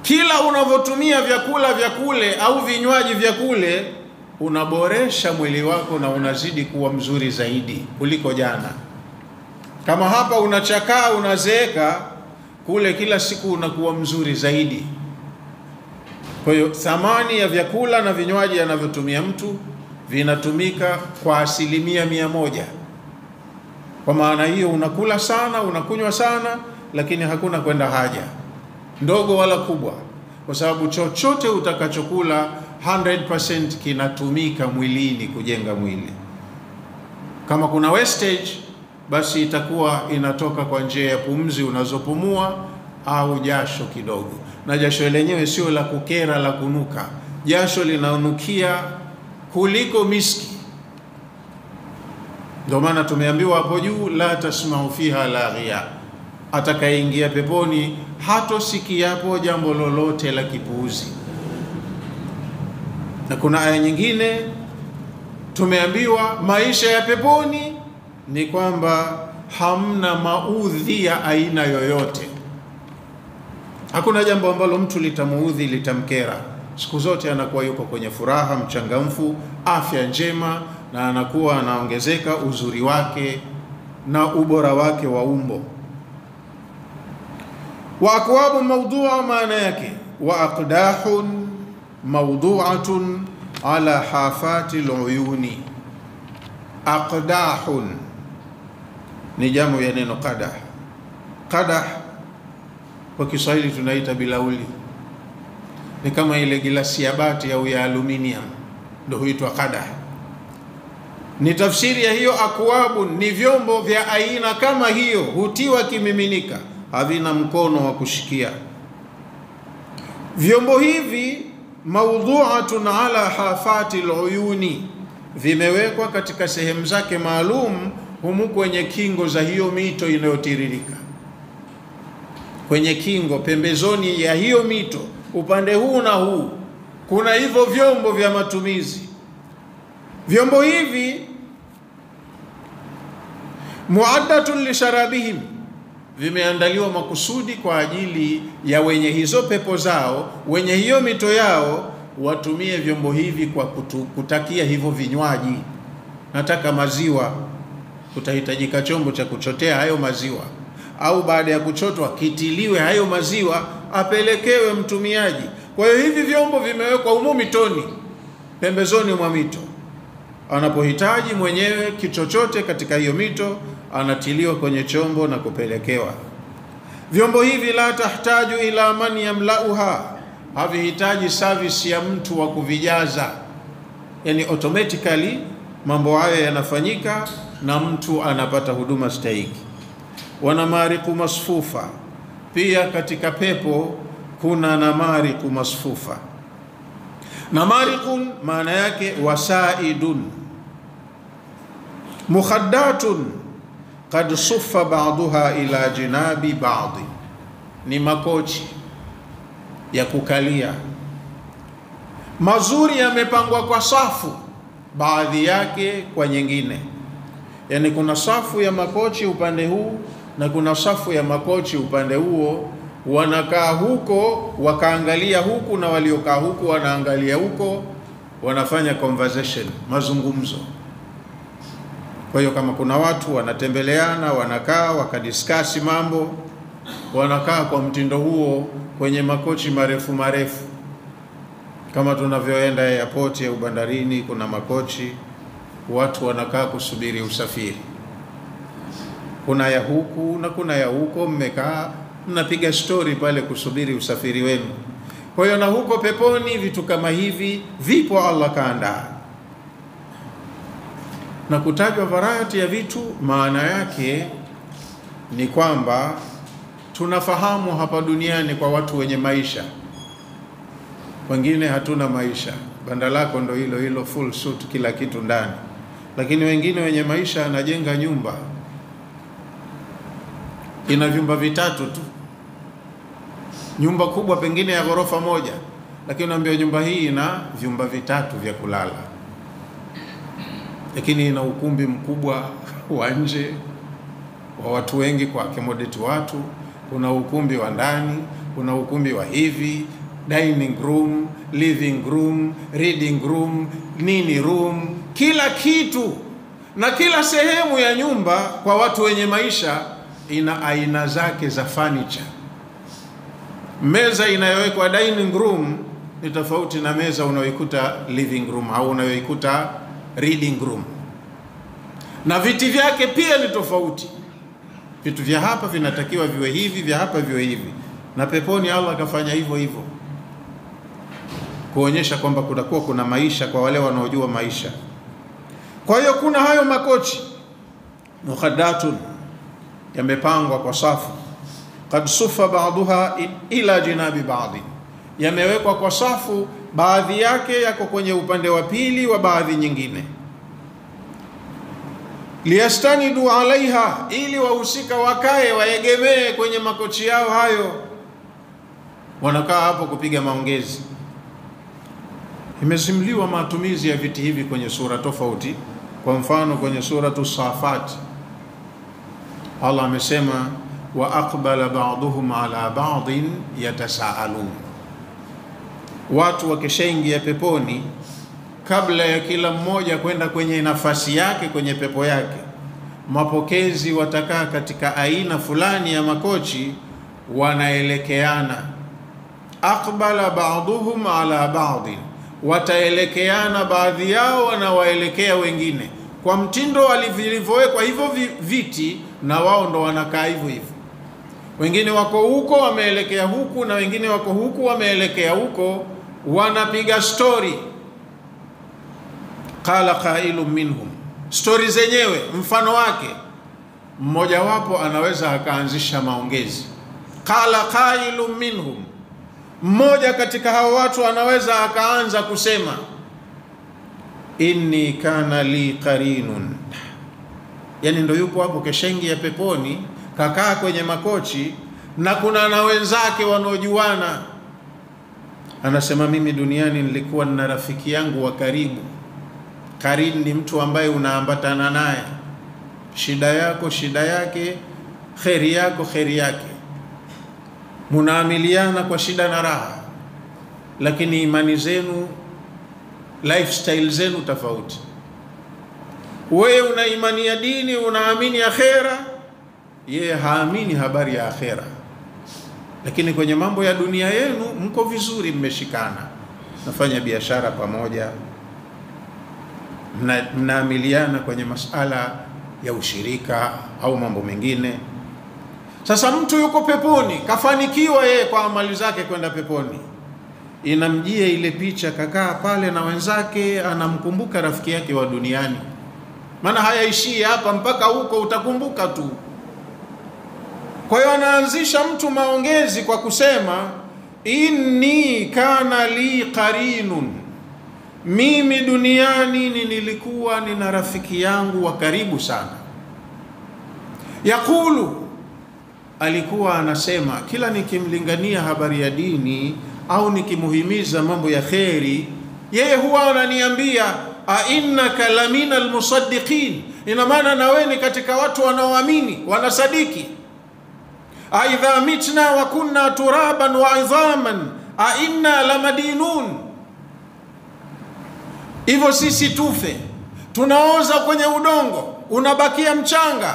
[SPEAKER 2] Kila unavyotumia vyakula vya kule au vinywaji vya kule, unaboresha mwili wako na unazidi kuwa mzuri zaidi kuliko jana. Kama hapa unachakaa, unazeeka, kule kila siku unakuwa mzuri zaidi. Kwa hiyo thamani ya vyakula na vinywaji anavyotumia mtu vinatumika kwa 100%. Kwa maana hiyo unakula sana, unakunywa sana, lakini hakuna kwenda haja ndogo wala kubwa, kwa sababu chochote utakachokula 100% kinatumika mwilini kujenga mwili. Kama kuna wastage, basi itakuwa inatoka kwa njia ya pumzi unazopumua, au jasho kidogo, na jasho lenyewe sio la kukera, la kunuka. Jasho linanukia kuliko miski. Ndio maana tumeambiwa hapo juu, la tasma'u fiha laghiya, atakayeingia peponi hatosikiapo jambo lolote la kipuuzi. Na kuna aya nyingine tumeambiwa maisha ya peponi ni kwamba hamna maudhi ya aina yoyote. Hakuna jambo ambalo mtu litamuudhi, litamkera. Siku zote anakuwa yuko kwenye furaha, mchangamfu, afya njema, na anakuwa anaongezeka uzuri wake na ubora wake wa umbo. Wa akwabu mawdu'a, maana yake wa aqdahun mawdu'atun ala hafati al-uyuni. Aqdahun ni jamu ya neno qadah. Qadah kwa Kiswahili tunaita bilauli, ni kama ile gilasi ya bati au ya aluminium, ndio huitwa qadah. Ni tafsiri ya hiyo akwabu, ni vyombo vya aina kama hiyo, hutiwa kimiminika, havina mkono wa kushikia. Vyombo hivi mawdu'atun ala hafati al-uyuni, vimewekwa katika sehemu zake maalum humu kwenye kingo za hiyo mito inayotiririka. Kwenye kingo, pembezoni ya hiyo mito, upande huu na huu, kuna hivyo vyombo vya matumizi. Vyombo hivi muaddatun li sharabihim, vimeandaliwa makusudi kwa ajili ya wenye hizo pepo zao, wenye hiyo mito yao, watumie vyombo hivi kwa kutakia hivyo vinywaji. Nataka maziwa, kutahitajika chombo cha kuchotea hayo maziwa, au baada ya kuchotwa kitiliwe hayo maziwa apelekewe mtumiaji. Kwa hiyo hivi vyombo vimewekwa humo mitoni, pembezoni mwa mito. Anapohitaji mwenyewe kichochote katika hiyo mito, anatiliwa kwenye chombo na kupelekewa. Vyombo hivi la tahtaju ila man yamlauha, havihitaji service ya mtu wa kuvijaza, yani automatically mambo hayo yanafanyika na mtu anapata huduma stahiki. Wana mariqu masfufa, pia katika pepo kuna namariqu masfufa. Namariqun maana yake wasaidun mukhaddatun qad suffa ba'daha ila jinabi ba'd, ni makochi ya kukalia mazuri, yamepangwa kwa safu, baadhi yake kwa nyingine. Yani kuna safu ya makochi upande huu na kuna safu ya makochi upande huo, wanakaa huko wakaangalia huku, na waliokaa huku wanaangalia huko, wanafanya conversation, mazungumzo. Kwa hiyo kama kuna watu wanatembeleana, wanakaa wakadiskasi mambo, wanakaa kwa mtindo huo kwenye makochi marefu marefu. Kama tunavyoenda airport ya bandarini, kuna makochi, watu wanakaa kusubiri usafiri. Kuna ya huku na kuna ya huko, mmekaa mnapiga story pale kusubiri usafiri wenu. Kwa hiyo na huko peponi vitu kama hivi vipo, Allah kaandaa. Na kutajwa variety ya vitu, maana yake ni kwamba tunafahamu hapa duniani kwa watu wenye maisha, wengine hatuna maisha, banda lako ndo hilo hilo, full suit, kila kitu ndani. Lakini wengine wenye maisha anajenga nyumba ina vyumba vitatu tu, nyumba kubwa pengine ya ghorofa moja, lakini unaambia nyumba hii ina vyumba vitatu vya kulala, lakini ina ukumbi mkubwa wa nje wa watu wengi kwa accommodate watu, kuna ukumbi wa ndani, kuna ukumbi wa hivi, dining room, living room, reading room, nini room, kila kitu. Na kila sehemu ya nyumba kwa watu wenye maisha ina aina zake za furniture. Meza inayowekwa dining room ni tofauti na meza unayoikuta living room au unayoikuta reading room, na viti vyake pia ni tofauti. Vitu vya hapa vinatakiwa viwe hivi, vya hapa viwe hivi, na peponi Allah akafanya hivyo hivyo, kuonyesha kwamba kutakuwa kuna maisha kwa wale wanaojua maisha. Kwa hiyo kuna hayo makochi mukhaddatun, yamepangwa kwa safu, qad suffa ba'daha ila jinabi ba'd, yamewekwa kwa safu, baadhi yake yako kwenye upande wa pili wa baadhi nyingine. Liyastanidu alaiha, ili wahusika wakae waegemee kwenye makochi yao hayo, wanakaa hapo kupiga maongezi. Imesimuliwa matumizi ya viti hivi kwenye sura tofauti. Kwa mfano kwenye suratu Safat Allah amesema wa aqbala ba'duhum ala ba'din yatasaalun, watu wakishaingia peponi, kabla ya kila mmoja kwenda kwenye nafasi yake kwenye pepo yake, mapokezi watakaa katika aina fulani ya makochi, wanaelekeana. Aqbala ba'duhum ala ba'din, wataelekeana, baadhi yao wanawaelekea wengine kwa mtindo walivyowekwa hivyo viti, na wao ndo wanakaa hivyo hivyo. Wengine wako huko wameelekea huku, na wengine wako huku wameelekea huko, wanapiga story. Qala qailun minhum, story zenyewe mfano wake mmoja wapo anaweza akaanzisha maongezi. Qala qailun minhum, mmoja katika hao watu anaweza akaanza kusema inni kana li qarinun, yani ndo yupo hapo keshengi ya peponi, kakaa kwenye makochi na kuna na wenzake wanaojuana. Anasema mimi duniani nilikuwa na rafiki yangu wa karibu. Karin ni mtu ambaye unaambatana naye, shida yako shida yake, kheri yako kheri yake, munaamiliana kwa shida na raha, lakini imani zenu, lifestyle zenu tofauti. Wewe una imani ya dini, unaamini akhera, yeye haamini habari ya akhera, lakini kwenye mambo ya dunia yenu mko vizuri, mmeshikana, nafanya biashara pamoja, mnaamiliana kwenye masala ya ushirika au mambo mengine. Sasa mtu yuko peponi, kafanikiwa yeye kwa amali zake kwenda peponi, inamjia ile picha, kakaa pale na wenzake, anamkumbuka rafiki yake wa duniani. Maana hayaishii hapa, mpaka huko utakumbuka tu. Kwa hiyo anaanzisha mtu maongezi kwa kusema inni kana li qarinun, mimi duniani nilikuwa nina rafiki yangu wa karibu sana. Yakulu, alikuwa anasema kila nikimlingania habari ya dini au nikimuhimiza mambo ya kheri, yeye huwa ananiambia a innaka lamina almusaddiqin, ina maana na wewe ni katika watu wanaoamini, wanasadiki. A idha mitna wa kunna turaban wa idhaman a inna lamadinun, hivyo sisi tufe, tunaoza kwenye udongo, unabakia mchanga,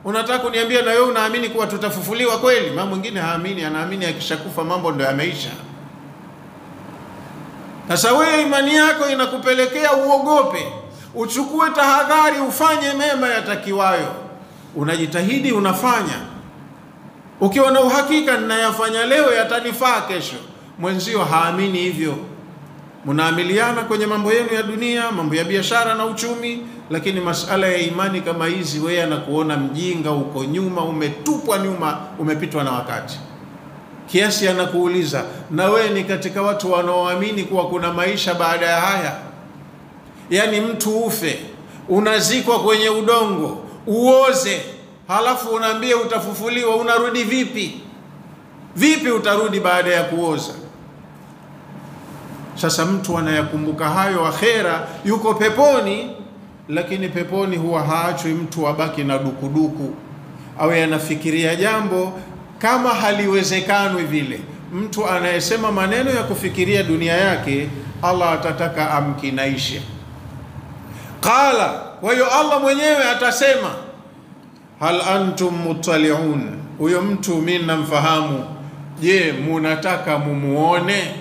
[SPEAKER 2] unataka kuniambia na wewe unaamini kuwa tutafufuliwa kweli? Mama mwingine haamini, anaamini akishakufa mambo ndio yameisha. Sasa wewe imani yako inakupelekea uogope, uchukue tahadhari, ufanye mema yatakiwayo, unajitahidi unafanya, ukiwa na uhakika ninayafanya leo yatanifaa kesho. Mwenzio haamini hivyo. Mnaamiliana kwenye mambo yenu ya dunia, mambo ya biashara na uchumi, lakini masala ya imani kama hizi wewe anakuona mjinga, uko nyuma, umetupwa nyuma, umepitwa na wakati. Kiasi anakuuliza, na wewe ni katika watu wanaoamini kuwa kuna maisha baada ya haya? Yani mtu ufe, unazikwa kwenye udongo, uoze, halafu unaambia utafufuliwa, unarudi vipi? Vipi utarudi baada ya kuoza? Sasa mtu anayakumbuka hayo akhera, yuko peponi, lakini peponi huwa haachwi mtu abaki na dukuduku, awe anafikiria jambo kama haliwezekanwi vile. Mtu anayesema maneno ya kufikiria dunia yake, Allah atataka amkinaishe. Qala, kwa hiyo Allah mwenyewe atasema hal antum muttali'un, huyo mtu mimi namfahamu, je munataka mumuone?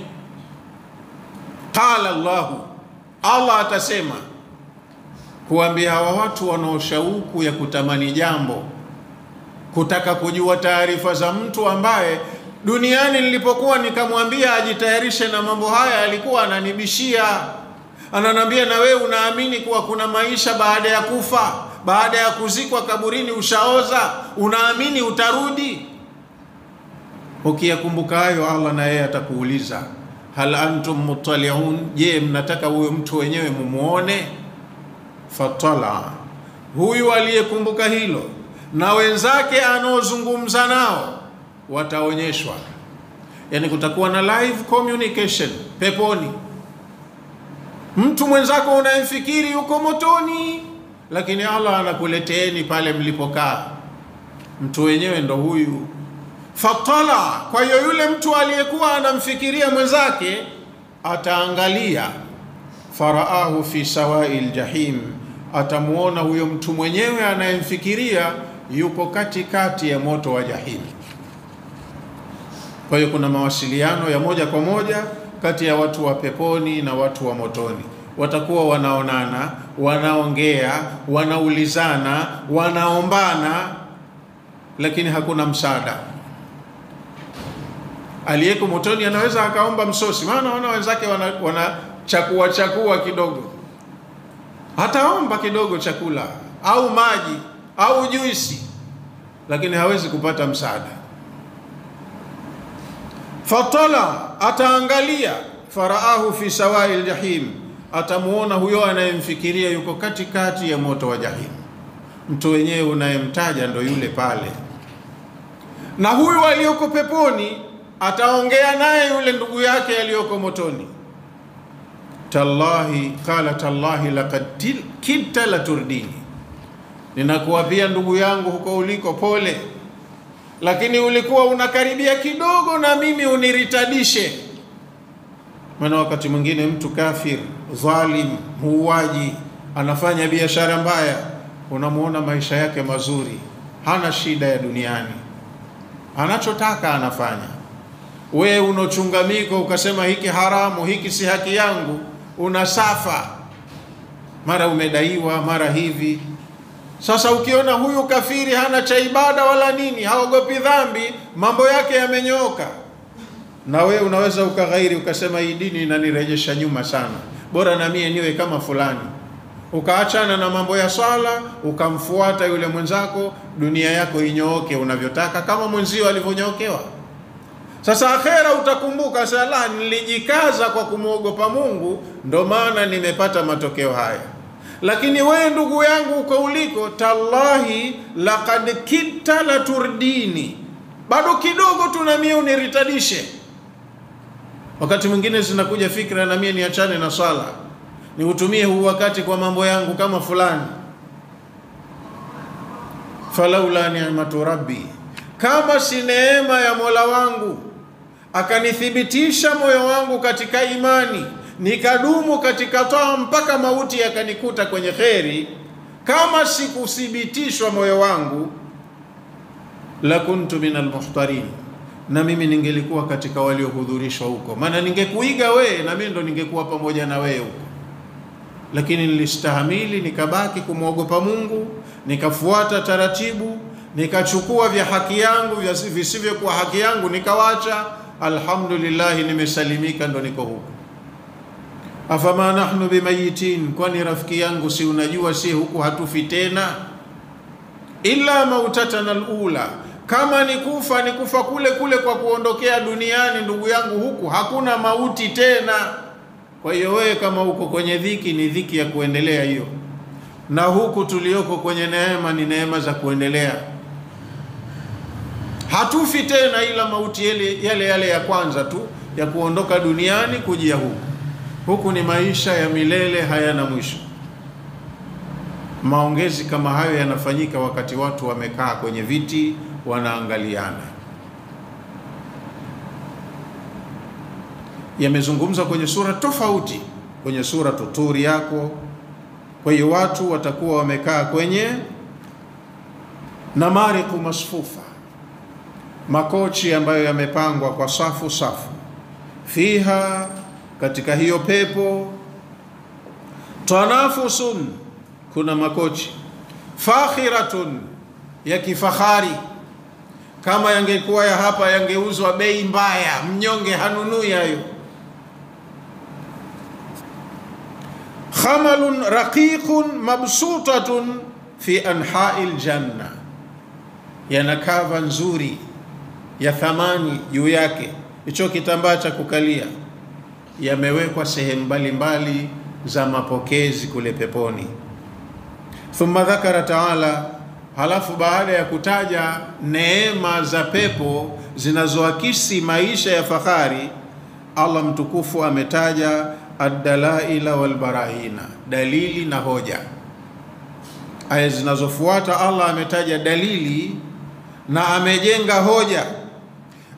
[SPEAKER 2] Qala Allahu, Allah atasema kuambia hawa watu wanaoshauku ya kutamani jambo, kutaka kujua taarifa za mtu ambaye duniani nilipokuwa nikamwambia ajitayarishe na mambo haya, alikuwa ananibishia, ananambia na wewe unaamini kuwa kuna maisha baada ya kufa, baada ya kuzikwa kaburini ushaoza, unaamini utarudi? Ukiyakumbuka hayo, Allah na yeye atakuuliza hal antum muttali'un, je, mnataka huyo mtu wenyewe mumuone? Fatala, huyu aliyekumbuka hilo na wenzake anaozungumza nao wataonyeshwa. Yani kutakuwa na live communication peponi. Mtu mwenzako unayemfikiri yuko motoni, lakini Allah anakuleteeni pale mlipokaa. Mtu wenyewe ndo huyu. Fatala, kwa hiyo yule mtu aliyekuwa anamfikiria mwenzake ataangalia, faraahu fi sawa'il jahim, atamuona huyo mtu mwenyewe anayemfikiria yuko katikati ya moto wa jahim. Kwa hiyo kuna mawasiliano ya moja kwa moja kati ya watu wa peponi na watu wa motoni. Watakuwa wanaonana, wanaongea, wanaulizana, wanaombana, lakini hakuna msaada. Aliyeko motoni anaweza akaomba msosi, maana wana wenzake chakua kidogo, hataomba kidogo chakula au maji au juisi, lakini hawezi kupata msaada. Fatala, ataangalia, faraahu fi sawa'il jahim, atamuona huyo anayemfikiria yuko katikati ya moto wa jahim. Mtu wenyewe unayemtaja ndo yule pale. Na huyu aliyoko peponi ataongea naye yule ndugu yake aliyoko motoni. Tallahi, qala tallahi laqad kitta la turdini, ninakuapia ndugu yangu huko uliko pole, lakini ulikuwa unakaribia kidogo na mimi uniritadishe. Maana wakati mwingine mtu kafir, dhalim, muuaji, anafanya biashara mbaya, unamuona maisha yake mazuri, hana shida ya duniani, anachotaka anafanya. We unochunga miko ukasema hiki haramu, hiki si haki yangu, unasafa, mara umedaiwa, mara hivi. Sasa ukiona huyu kafiri hana cha ibada wala nini, haogopi dhambi, mambo yake yamenyooka, na we unaweza ukaghairi ukasema hii dini inanirejesha nyuma sana, bora na mie niwe kama fulani. Ukaachana na mambo ya swala, ukamfuata yule mwenzako, dunia yako inyooke unavyotaka kama mwenzio alivyonyookewa. Sasa akhera utakumbuka, sala nilijikaza kwa kumuogopa Mungu, ndo maana nimepata matokeo haya. Lakini we ndugu yangu uko uliko, tallahi laqad kitta la turdini, bado kidogo tu na mie uniritadishe. Wakati mwingine zinakuja fikra na mie niachane na swala, niutumie huu wakati kwa mambo yangu kama fulani. Falaula ni'matu rabbi, kama si neema ya Mola wangu akanithibitisha moyo wangu katika imani, nikadumu katika taa mpaka mauti yakanikuta kwenye kheri, kama sikuthibitishwa moyo wangu, la kuntu minal muhtarin, na mimi ningelikuwa katika waliohudhurishwa huko. Maana ningekuiga we na mimi ndo ningekuwa pamoja na wewe huko, lakini nilistahamili, nikabaki kumwogopa Mungu, nikafuata taratibu, nikachukua vya haki yangu, vya visivyo kwa haki yangu nikawacha. Alhamdulillah, nimesalimika, ndo niko huko. Afama nahnu bimayitin, kwani rafiki yangu si unajua si huku hatufi tena, illa mautatana alula, kama nikufa nikufa kule kule kwa kuondokea duniani. Ndugu yangu, huku hakuna mauti tena. Kwa hiyo wewe kama uko kwenye dhiki, ni dhiki ya kuendelea hiyo, na huku tulioko kwenye neema ni neema za kuendelea. Hatufi tena, ila mauti yale ya kwanza tu ya kuondoka duniani kujia huku. Huku ni maisha ya milele, hayana mwisho. Maongezi kama hayo yanafanyika wakati watu wamekaa kwenye viti wanaangaliana. Yamezungumza kwenye sura tofauti, kwenye sura Turi yako. Kwa hiyo watu watakuwa wamekaa kwenye namariku masfufa, makochi ambayo yamepangwa kwa safu safu. Fiha, katika hiyo pepo, tanafusun, kuna makochi, fakhiratun, ya kifahari. Kama yangekuwa ya hapa yangeuzwa bei mbaya, mnyonge hanunui hayo. Khamalun raqiqun mabsutatun fi anha'il janna, yana kava nzuri ya thamani juu yake. Hicho kitambaa cha kukalia yamewekwa sehemu mbalimbali za mapokezi kule peponi. Thumma dhakara taala, halafu baada ya kutaja neema za pepo zinazoakisi maisha ya fahari, Allah mtukufu ametaja ad-dalaila wal barahina, dalili na hoja. Aya zinazofuata Allah ametaja dalili na amejenga hoja.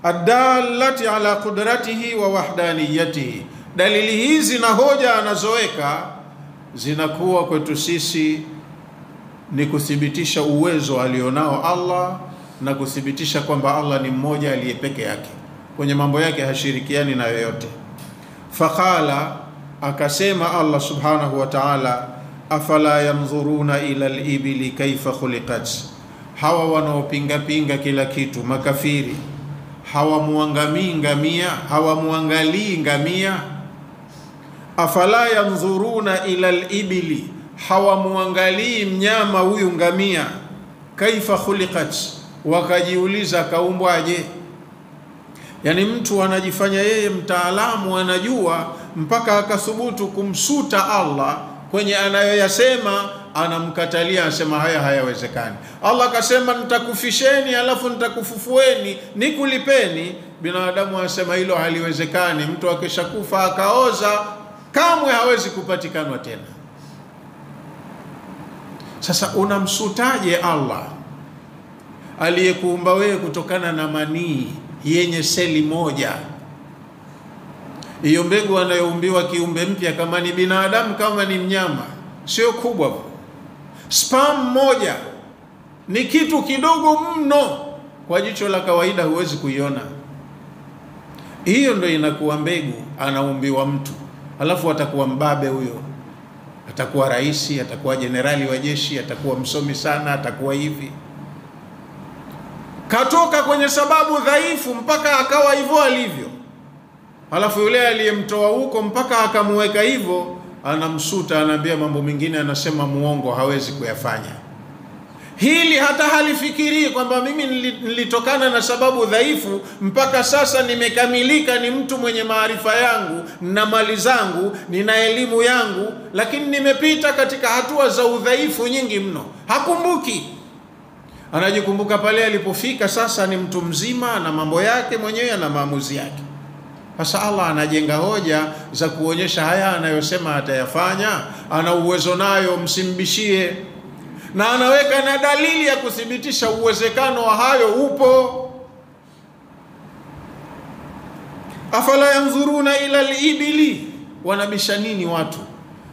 [SPEAKER 2] Ad-dallati ala qudratihi wa wahdaniyatihi, dalili hizi na hoja anazoweka zinakuwa kwetu sisi ni kuthibitisha uwezo alionao Allah na kuthibitisha kwamba Allah ni mmoja aliye peke yake, kwenye mambo yake hashirikiani na yoyote. Faqala, akasema Allah subhanahu wa ta'ala, afala yanzuruna ila al-ibili kaifa khuliqat, hawa wanaopinga pinga kila kitu, makafiri, hawamuangalii ngamia. Afala yanzuruna ila al-ibili, hawamuangalii mnyama huyu ngamia, kaifa khuliqat, wakajiuliza kaumbwaje. Yani mtu anajifanya yeye mtaalamu, anajua, mpaka akathubutu kumsuta Allah kwenye anayoyasema, anamkatalia, anasema haya hayawezekani. Allah akasema nitakufisheni alafu nitakufufueni nikulipeni. Binadamu anasema hilo haliwezekani, mtu akishakufa akaoza kamwe hawezi kupatikanwa tena. Sasa unamsutaje Allah aliyekuumba wewe kutokana na manii yenye seli moja? Hiyo mbegu anayoumbiwa kiumbe mpya, kama ni binadamu kama ni mnyama, sio kubwa. Sperm moja ni kitu kidogo mno, kwa jicho la kawaida huwezi kuiona. Hiyo ndio inakuwa mbegu, anaumbiwa mtu, alafu atakuwa mbabe huyo, atakuwa rais, atakuwa jenerali wa jeshi, atakuwa msomi sana, atakuwa hivi. Katoka kwenye sababu dhaifu mpaka akawa hivyo alivyo. Halafu yule aliyemtoa huko mpaka akamuweka hivyo anamsuta, anaambia mambo mengine, anasema muongo, hawezi kuyafanya. Hili hata halifikirii kwamba mimi nilitokana na sababu dhaifu, mpaka sasa nimekamilika, ni mtu mwenye maarifa yangu, na mali zangu, nina elimu yangu, lakini nimepita katika hatua za udhaifu nyingi mno. Hakumbuki. Anajikumbuka pale alipofika sasa ni mtu mzima na mambo yake mwenyewe na maamuzi yake. Sasa Allah anajenga hoja za kuonyesha haya anayosema atayafanya, ana uwezo nayo, msimbishie. Na anaweka na dalili ya kuthibitisha uwezekano wa hayo upo. Afala yanzuruna ila al-ibili, wanabisha nini watu?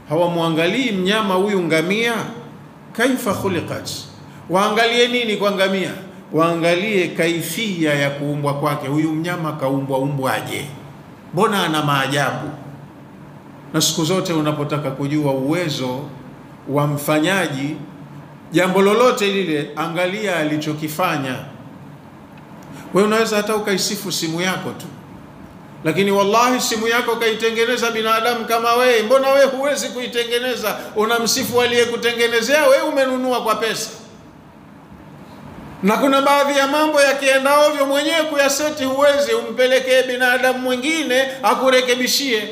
[SPEAKER 2] Hawamuangalii mnyama huyu ngamia, kaifa khuliqat, waangalie nini kwa ngamia? Waangalie kaifia ya kuumbwa kwake. Huyu mnyama kaumbwaje? Mbona ana maajabu? Na siku zote unapotaka kujua uwezo wa mfanyaji jambo lolote lile, angalia alichokifanya. Wewe unaweza hata ukaisifu simu yako tu, lakini wallahi simu yako kaitengeneza binadamu kama wewe. Mbona wewe huwezi kuitengeneza? Unamsifu aliyekutengenezea, wewe umenunua kwa pesa. Na kuna baadhi ya mambo yakienda ovyo, mwenyewe kuyaseti huwezi, umpelekee binadamu mwingine akurekebishie.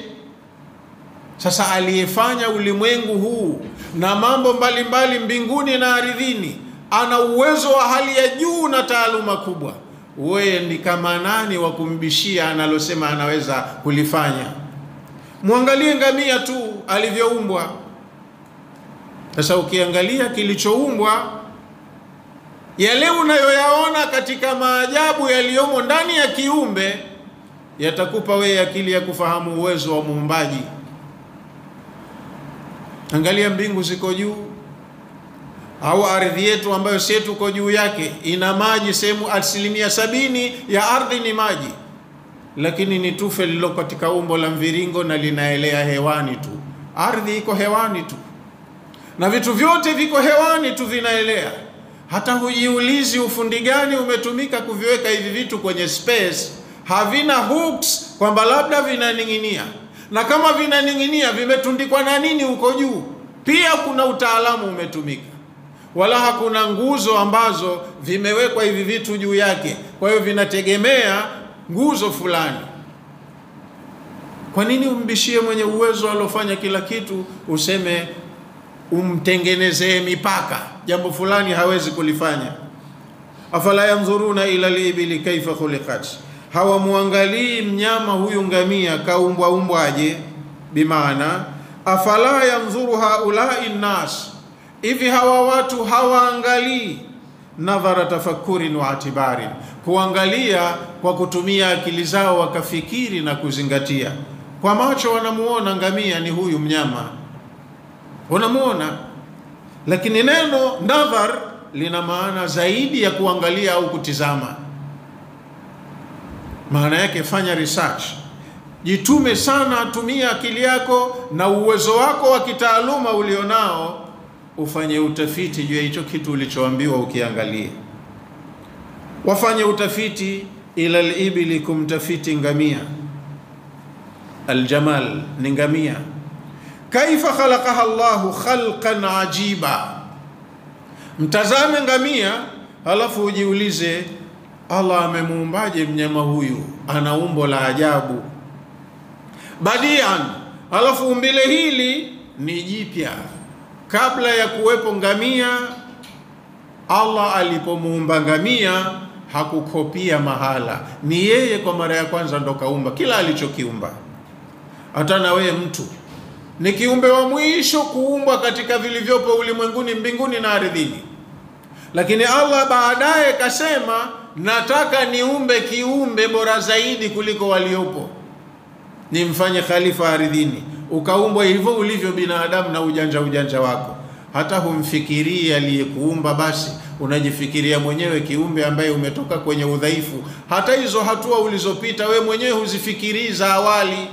[SPEAKER 2] Sasa aliyefanya ulimwengu huu na mambo mbalimbali mbinguni na ardhini, ana uwezo wa hali ya juu na taaluma kubwa. Wewe ni kama nani wa kumbishia analosema anaweza kulifanya? Muangalie ngamia tu alivyoumbwa. Sasa ukiangalia kilichoumbwa, yale unayoyaona katika maajabu yaliyomo ndani ya kiumbe, yatakupa wewe akili ya kufahamu uwezo wa muumbaji. Angalia mbingu ziko juu, au ardhi yetu ambayo sisi tuko juu yake ina maji, sehemu 70% ya ardhi ni maji, lakini ni tufe lilo katika umbo la mviringo na linaelea hewani tu. Ardhi iko hewani tu, na vitu vyote viko hewani tu, vinaelea. Hata hujiulizi ufundi gani umetumika kuviweka hivi vitu kwenye space. Havina hooks kwamba labda vinaning'inia, na kama vinaning'inia vimetundikwa na nini huko juu. Pia kuna utaalamu umetumika. wala hakuna nguzo ambazo vimewekwa hivi vitu juu yake, kwa hiyo vinategemea nguzo fulani. Kwa nini umbishie mwenye uwezo alofanya kila kitu, useme umtengenezee mipaka? Jambo fulani hawezi kulifanya. Afala yanzuruna ila al-ibili kaifa khuliqat, hawamuangalii mnyama huyu ngamia kaumbwaje? Bimaana afala yanzuru haulai nnas, hivi hawa watu hawaangalii nadhara tafakkurin wa atibarin, kuangalia kwa kutumia akili zao wakafikiri na kuzingatia. Kwa macho wanamuona ngamia ni huyu mnyama, wanamuona, lakini neno nadhar lina maana zaidi ya kuangalia au kutizama. Maana yake fanya research, jitume sana, tumia akili yako na uwezo wako wa kitaaluma ulionao, ufanye utafiti juu ya hicho kitu ulichoambiwa ukiangalia. Wafanye utafiti ila al-ibili, kumtafiti ngamia. Aljamal ni ngamia. Kaifa khalaqaha Allahu khalqan ajiba, mtazame ngamia halafu ujiulize Allah amemuumbaje mnyama huyu, ana umbo la ajabu. Badian, halafu umbile hili ni jipya. Kabla ya kuwepo ngamia, Allah alipomuumba ngamia hakukopia mahala, ni yeye kwa mara ya kwanza ndo kaumba kila alichokiumba. Hata na wewe mtu ni kiumbe wa mwisho kuumbwa katika vilivyopo ulimwenguni, mbinguni na ardhini. Lakini Allah baadaye kasema nataka niumbe kiumbe bora zaidi kuliko waliopo, nimfanye khalifa ardhini. Ukaumbwa hivyo ulivyo binadamu na ujanja wako, hata humfikirii aliyekuumba, basi unajifikiria mwenyewe kiumbe ambaye umetoka kwenye udhaifu. Hata hizo hatua ulizopita we mwenyewe huzifikirii za awali.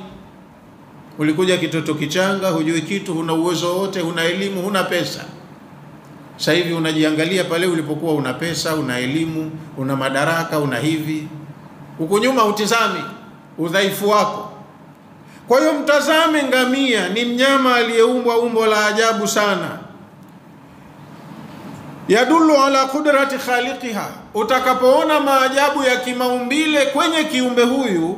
[SPEAKER 2] Ulikuja kitoto kichanga, hujui kitu, huna uwezo wote, huna elimu, huna pesa. Sasa hivi unajiangalia pale ulipokuwa una pesa, una elimu, una madaraka, una hivi. Huko nyuma utizami udhaifu wako. Kwa hiyo mtazame ngamia, ni mnyama aliyeumbwa umbo la ajabu sana. Yadullu ala qudrati khaliqiha, utakapoona maajabu ya kimaumbile kwenye kiumbe huyu,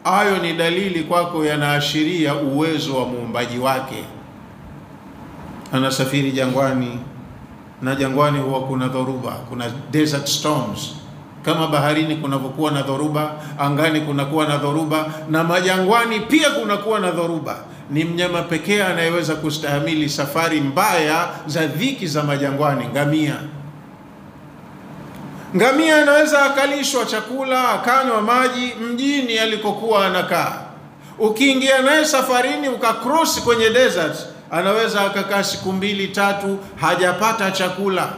[SPEAKER 2] hayo ni dalili kwako, yanaashiria uwezo wa muumbaji wake. Anasafiri jangwani, na jangwani huwa kuna dhoruba, kuna desert storms. Kama baharini kunavyokuwa na dhoruba, angani kunakuwa na dhoruba, na majangwani pia kunakuwa na dhoruba. Ni mnyama pekee anayeweza kustahimili safari mbaya za dhiki za majangwani, ngamia. Ngamia anaweza akalishwa chakula, akanywa maji mjini alikokuwa anakaa. Ukiingia naye safarini ukacross kwenye desert, anaweza akakaa siku 2-3 hajapata chakula,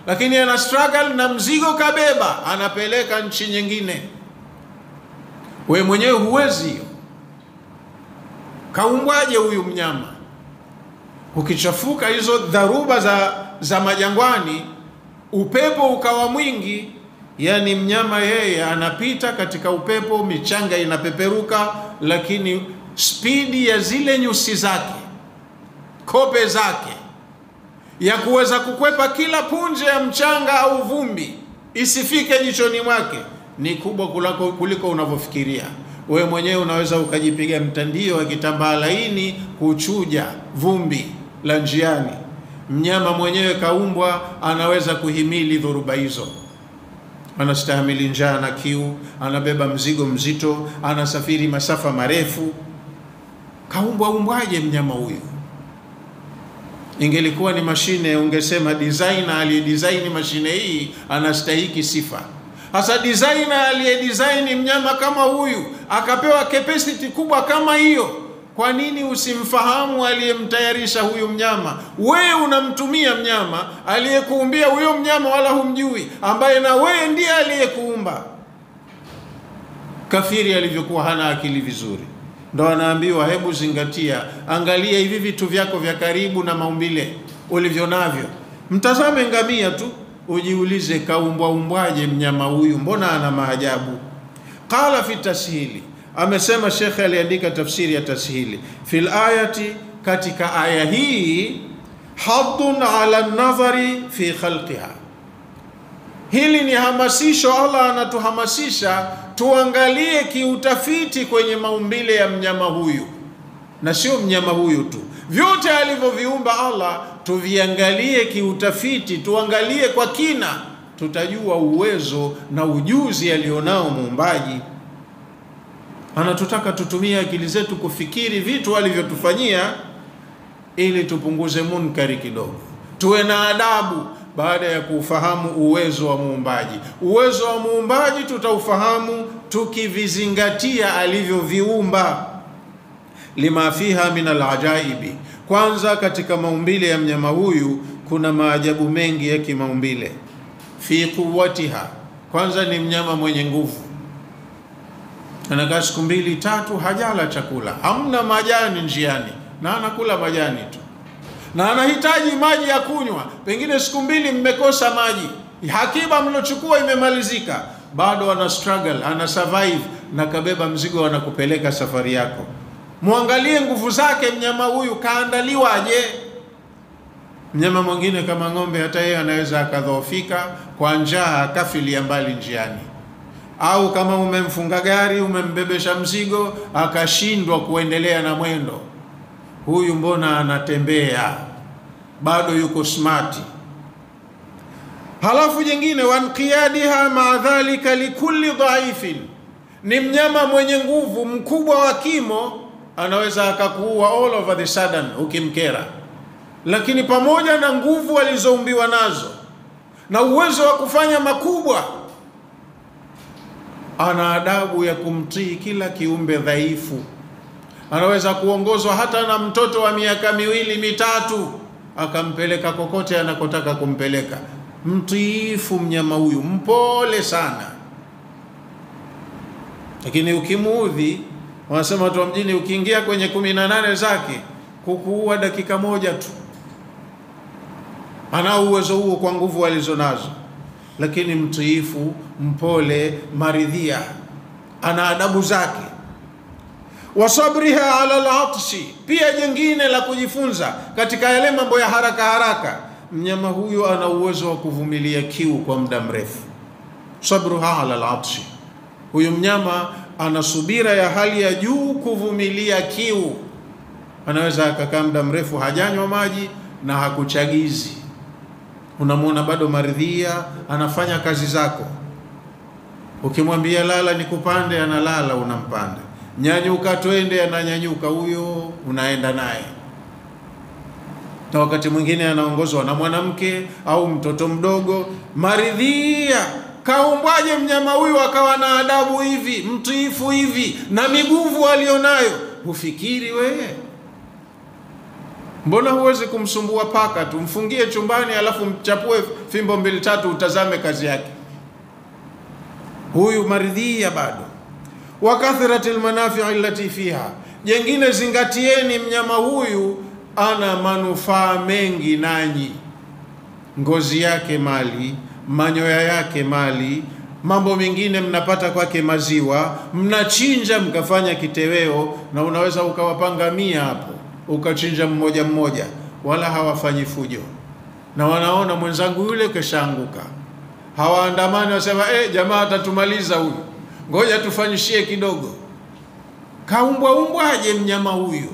[SPEAKER 2] lakini ana struggle na mzigo kabeba, anapeleka nchi nyingine. We mwenyewe huwezi. Kaumbwaje huyu mnyama? Ukichafuka hizo dharuba za majangwani, upepo ukawa mwingi, yani mnyama yeye anapita katika upepo, michanga inapeperuka, lakini spidi ya zile nyusi zake, kope zake, ya kuweza kukwepa kila punje ya mchanga au vumbi isifike jichoni mwake, ni kubwa kuliko unavyofikiria. Wewe mwenyewe unaweza ukajipiga mtandio wa kitambaa laini kuchuja vumbi la njiani. Mnyama mwenyewe kaumbwa anaweza kuhimili dhoruba hizo, anastahimili njaa na kiu, anabeba mzigo mzito, anasafiri masafa marefu. Kaumbwaje mnyama huyu? Ingelikuwa ni mashine, ungesema designer aliyedesign mashine hii anastahili sifa. Hasa designer aliyedesign mnyama kama huyu akapewa capacity kubwa kama hiyo, kwa nini usimfahamu aliyemtayarisha huyu mnyama? Wewe unamtumia mnyama aliyekuumbia huyo mnyama, wala humjui, ambaye na wewe ndiye aliyekuumba. Kafiri alivyokuwa hana akili vizuri, ndo anaambiwa hebu zingatia, angalia hivi vitu vyako vya karibu na maumbile ulivyo navyo. Mtazame ngamia tu, ujiulize kaumbwaje mnyama huyu, mbona ana maajabu. Qala fi tashili, amesema Sheikh aliandika tafsiri ya tashili, fil ayati, katika aya hii, haddun ala nadhari fi khalqiha. Hili ni hamasisho. Allah anatuhamasisha tuangalie kiutafiti kwenye maumbile ya mnyama huyu, na sio mnyama huyu tu, vyote alivyoviumba Allah tuviangalie kiutafiti, tuangalie kwa kina, tutajua uwezo na ujuzi alionao muumbaji. Anatutaka tutumie akili zetu kufikiri vitu alivyotufanyia, ili tupunguze munkari kidogo, tuwe na adabu baada ya kufahamu uwezo wa muumbaji. Uwezo wa muumbaji tutaufahamu tukivizingatia alivyoviumba. Lima fiha min alajaibi, kwanza katika maumbile ya mnyama huyu kuna maajabu mengi ya kimaumbile. Fi quwwatiha, kwanza ni mnyama mwenye nguvu. Anakaa siku 2-3 hajala chakula, hamna majani njiani, na anakula majani tu, na anahitaji maji ya kunywa. Pengine siku 2 mmekosa maji, hakiba mlochukua imemalizika, bado ana struggle, ana survive, na kabeba mzigo anakupeleka safari yako. Muangalie nguvu zake mnyama huyu, kaandaliwa aje. Mnyama mwingine kama ng'ombe, hata yeye anaweza akadhoofika kwa njaa, akafilia mbali njiani. Au kama umemfunga gari, umembebesha mzigo, akashindwa kuendelea na mwendo. Huyu mbona anatembea, bado yuko smart. Halafu jingine, wanqiyadiha ma dhalika likulli dhaifin, ni mnyama mwenye nguvu, mkubwa wa kimo, anaweza akakuua all over the sudden ukimkera. Lakini pamoja na nguvu alizoumbiwa nazo na uwezo wa kufanya makubwa, ana adabu ya kumtii kila kiumbe dhaifu. Anaweza kuongozwa hata na mtoto wa miaka 2-3, akampeleka kokote anakotaka kumpeleka. Mtiifu mnyama huyu, mpole sana. Lakini ukimuudhi, wanasema watu wa mjini, ukiingia kwenye 18 zake kukuua dakika 1 tu. Ana uwezo huo kwa nguvu alizonazo, lakini mtiifu, mpole, maridhia, ana adabu zake. Wasabriha ala al-atshi, pia jingine la kujifunza katika yale mambo ya haraka haraka, mnyama huyu ana uwezo wa kuvumilia kiu kwa muda mrefu. Sabruha ala al-atshi, huyu mnyama ana subira ya hali ya juu kuvumilia kiu. Anaweza akakaa muda mrefu hajanywa maji na hakuchagizi, unamwona bado maridhia, anafanya kazi zako. Ukimwambia lala nikupande, analala, unampanda. Nyanyuka twende, ananyanyuka, huyo unaenda naye. Na wakati mwingine anaongozwa na mwanamke au mtoto mdogo, maridhia. Kaumbwaje mnyama huyu akawa na adabu hivi, mtiifu hivi, na miguvu alionayo? Hufikiri wewe? Mbona huwezi kumsumbua paka tu, mfungie chumbani alafu mchapue fimbo 2-3 utazame kazi yake? Huyu maridhia bado. Wa kathratil manafi'i allati fiha, jengine zingatieni mnyama huyu ana manufaa mengi nanyi. Ngozi yake mali, manyoya yake mali, mambo mengine mnapata kwake maziwa, mnachinja mkafanya kiteweo, na unaweza ukawapanga 100 hapo ukachinja mmoja mmoja, wala hawafanyi fujo, na wanaona mwenzangu yule keshaanguka. Hawaandamani wasema jamaa atatumaliza huyu, ngoja tufanyishie kidogo. Kaumbwaje mnyama huyu?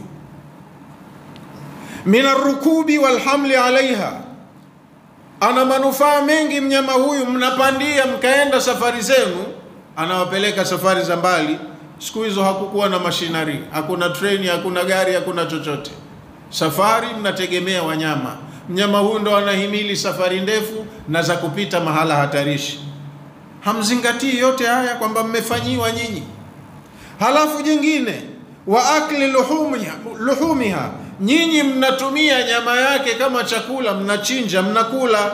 [SPEAKER 2] Mina rukubi wal hamli alaiha, ana manufaa mengi mnyama huyu. Mnapandia mkaenda safari zenu, anawapeleka safari za mbali. Siku hizo hakukuwa na mashinari, hakuna treni, hakuna gari, hakuna chochote. Safari mnategemea wanyama. Mnyama huyu ndo anahimili safari ndefu na za kupita mahala hatarishi. Hamzingatii yote haya kwamba mmefanyiwa nyinyi. Halafu jingine, wa akli luhumiha, nyinyi mnatumia nyama yake kama chakula, mnachinja mnakula.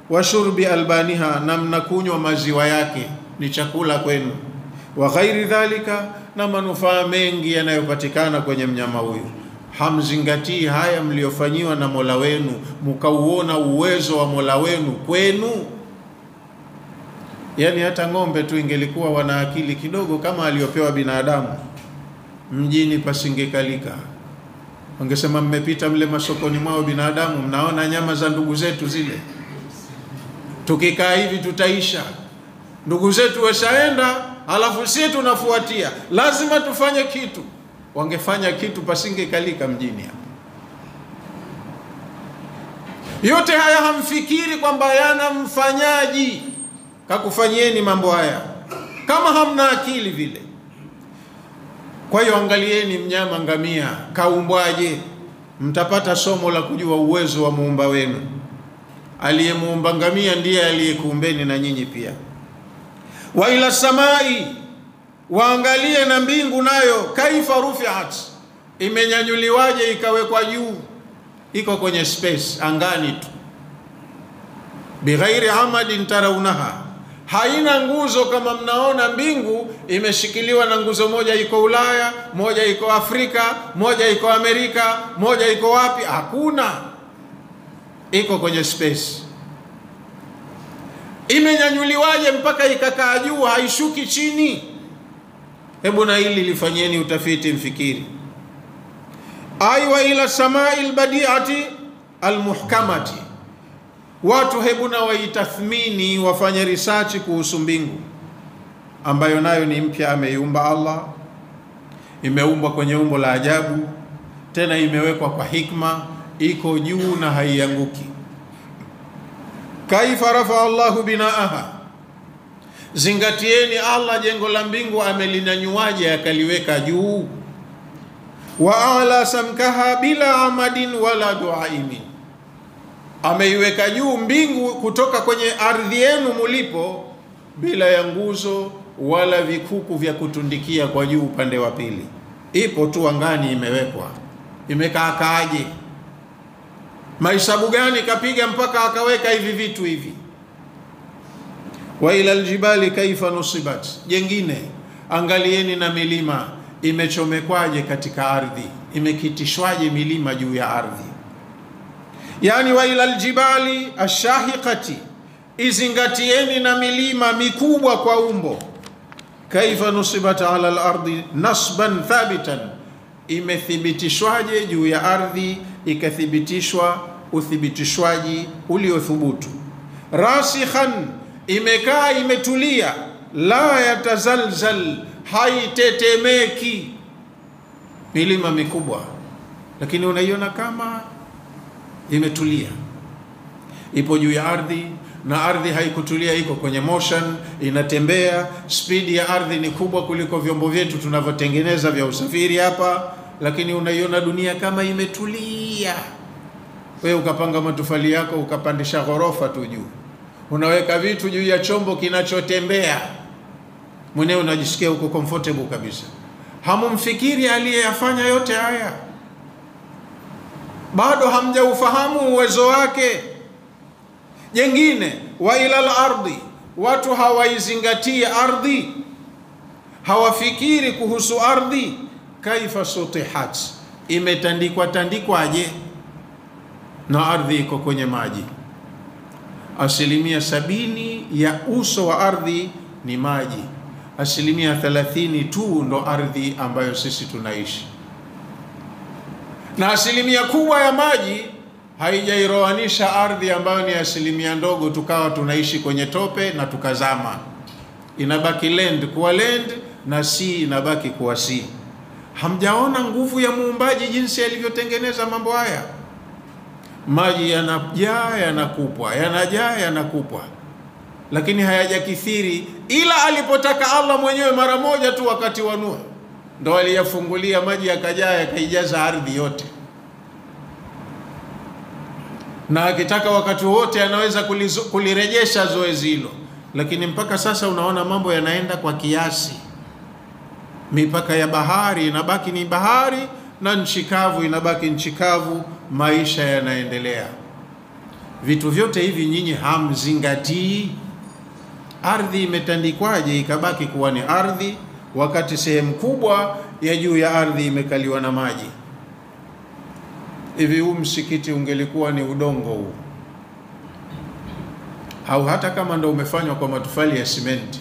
[SPEAKER 2] Wa shurbi albaniha, na mnakunywa maziwa yake, ni chakula kwenu. Wa ghairi dhalika, na manufaa mengi yanayopatikana kwenye mnyama huyu. Hamzingatii haya mliofanyiwa na Mola wenu, mkauona uwezo wa Mola wenu kwenu. Yani hata ng'ombe tu ingelikuwa wana akili kidogo kama aliyopewa binadamu, mjini pasingekalika. Wangesema mmepita mle masokoni mwao binadamu, mnaona nyama za ndugu zetu zile, tukikaa hivi tutaisha. Ndugu zetu washaenda, alafu sisi tunafuatia, lazima tufanye kitu. Wangefanya kitu, pasingekalika mjini hapa. Yote haya hamfikiri kwamba yana mfanyaji kakufanyieni mambo haya, kama hamna akili vile. Kwa hiyo angalieni mnyama ngamia kaumbwaje, mtapata somo la kujua uwezo wa muumba wenu. Aliyemuumba ngamia ndiye aliyekuumbeni na nyinyi pia. Wa ila samai, waangalie na mbingu nayo, kaifa rufiat, imenyanyuliwaje ikawekwa juu, iko kwenye space, angani tu. Bighairi amadin tarawunaha, haina nguzo kama mnaona mbingu imeshikiliwa na nguzo moja iko Ulaya, moja iko Afrika, moja iko Amerika, moja iko wapi. Hakuna, iko kwenye space. Imenyanyuliwaje mpaka ikakaa juu, haishuki chini? Hebu na hili lifanyeni utafiti, mfikiri. Aiwa ila samai albadiati almuhkamati, watu hebu na waitathmini, wafanye research kuhusu mbingu ambayo nayo ni mpya, ameiumba Allah, imeumbwa kwenye umbo la ajabu, tena imewekwa kwa hikma, iko juu na haianguki. Kaifa rafa Allahu binaaha, zingatieni Allah jengo la mbingu amelinyanyuaje akaliweka juu. Wa ala samkaha bila amadin wala duaimin, ameiweka juu mbingu kutoka kwenye ardhi yenu mulipo, bila ya nguzo wala vikuku vya kutundikia kwa juu upande wa pili. Ipo tu angani, imewekwa. Imekaa kaaje? Mahesabu gani kapiga mpaka akaweka hivi vitu hivi? Wa ila aljibali kaifa nusibat, jengine angalieni na milima imechomekwaje katika ardhi, imekitishwaje milima juu ya ardhi. Yani wa ila aljibali ashahiqati, izingatieni na milima mikubwa kwa umbo, kaifa nusibat ala alardi nasban thabitan, imethibitishwaje juu ya ardhi, ikathibitishwa uthibitishwaji uliothubutu. Rasikhan, imekaa imetulia, la yatazalzal, haitetemeki. Milima mikubwa, lakini unaiona kama imetulia, ipo juu ya ardhi, na ardhi haikutulia, iko kwenye motion, inatembea. Speed ya ardhi ni kubwa kuliko vyombo vyetu tunavyotengeneza vya usafiri hapa, lakini unaiona dunia kama imetulia. Wewe ukapanga matofali yako ukapandisha ghorofa tu juu, unaweka vitu juu ya chombo kinachotembea, mwenyewe unajisikia uko comfortable kabisa. Hamumfikiri aliyeyafanya yote haya? Bado hamjaufahamu uwezo wake. Jengine, wa ila al-ardi, watu hawaizingatii ardhi, hawafikiri kuhusu ardhi. Kaifa sutihat, imetandikwa tandikwaje? Na ardhi iko kwenye maji. 70% ya uso wa ardhi ni maji, 30% tu ndo ardhi ambayo sisi tunaishi. Na 1% kubwa ya maji haijairoanisha ardhi ambayo ni 1% ndogo, tukawa tunaishi kwenye tope na tukazama. Inabaki land kuwa land na sea inabaki kuwa sea. Hamjaona nguvu ya muumbaji jinsi alivyotengeneza mambo haya? Maji yanajaa yanakupwa, yanajaa yanakupwa, lakini hayajakithiri, ila alipotaka Allah mwenyewe mara moja tu wakati wa Nuh ndo aliyafungulia maji yakajaa yakaijaza ardhi yote. Na akitaka wakati wote anaweza kulirejesha zoezi hilo, lakini mpaka sasa unaona mambo yanaenda kwa kiasi. Mipaka ya bahari inabaki ni bahari na nchi kavu inabaki nchi kavu, maisha yanaendelea. Vitu vyote hivi nyinyi hamzingatii. Ardhi imetandikwaje ikabaki kuwa ni ardhi, wakati sehemu kubwa ya juu ya ardhi imekaliwa na maji? Hivi huu msikiti ungelikuwa ni udongo huu, au hata kama ndo umefanywa kwa matofali ya simenti,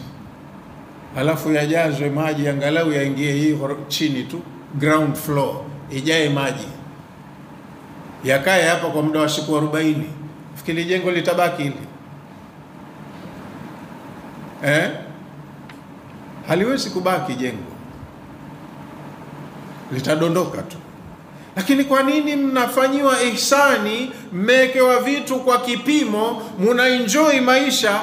[SPEAKER 2] alafu yajazwe maji, angalau yaingie hii chini tu, ground floor ijae maji, yakae hapa kwa muda wa siku 40, fikiri jengo litabaki hili? Haliwezi kubaki jengo, litadondoka tu. Lakini kwa nini mnafanyiwa ihsani, mmewekewa vitu kwa kipimo, mnaenjoy maisha,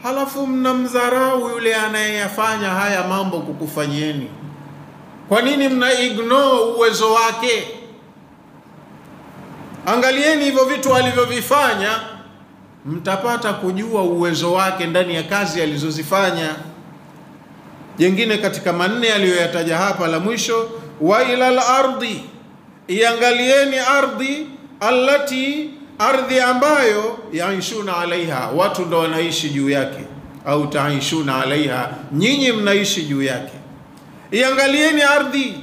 [SPEAKER 2] halafu mnamdharau yule anayeyafanya haya mambo kukufanyieni? Kwa nini mna ignore uwezo wake? Angalieni hivyo vitu alivyovifanya, mtapata kujua uwezo wake ndani ya kazi alizozifanya. Jengine katika manne aliyoyataja hapa, la mwisho, wa ila al-ardi, iangalieni ardhi, allati, ardhi ambayo yaishuna alaiha, watu ndo wanaishi juu yake, au taishuna alaiha, nyinyi mnaishi juu yake. Iangalieni ardhi,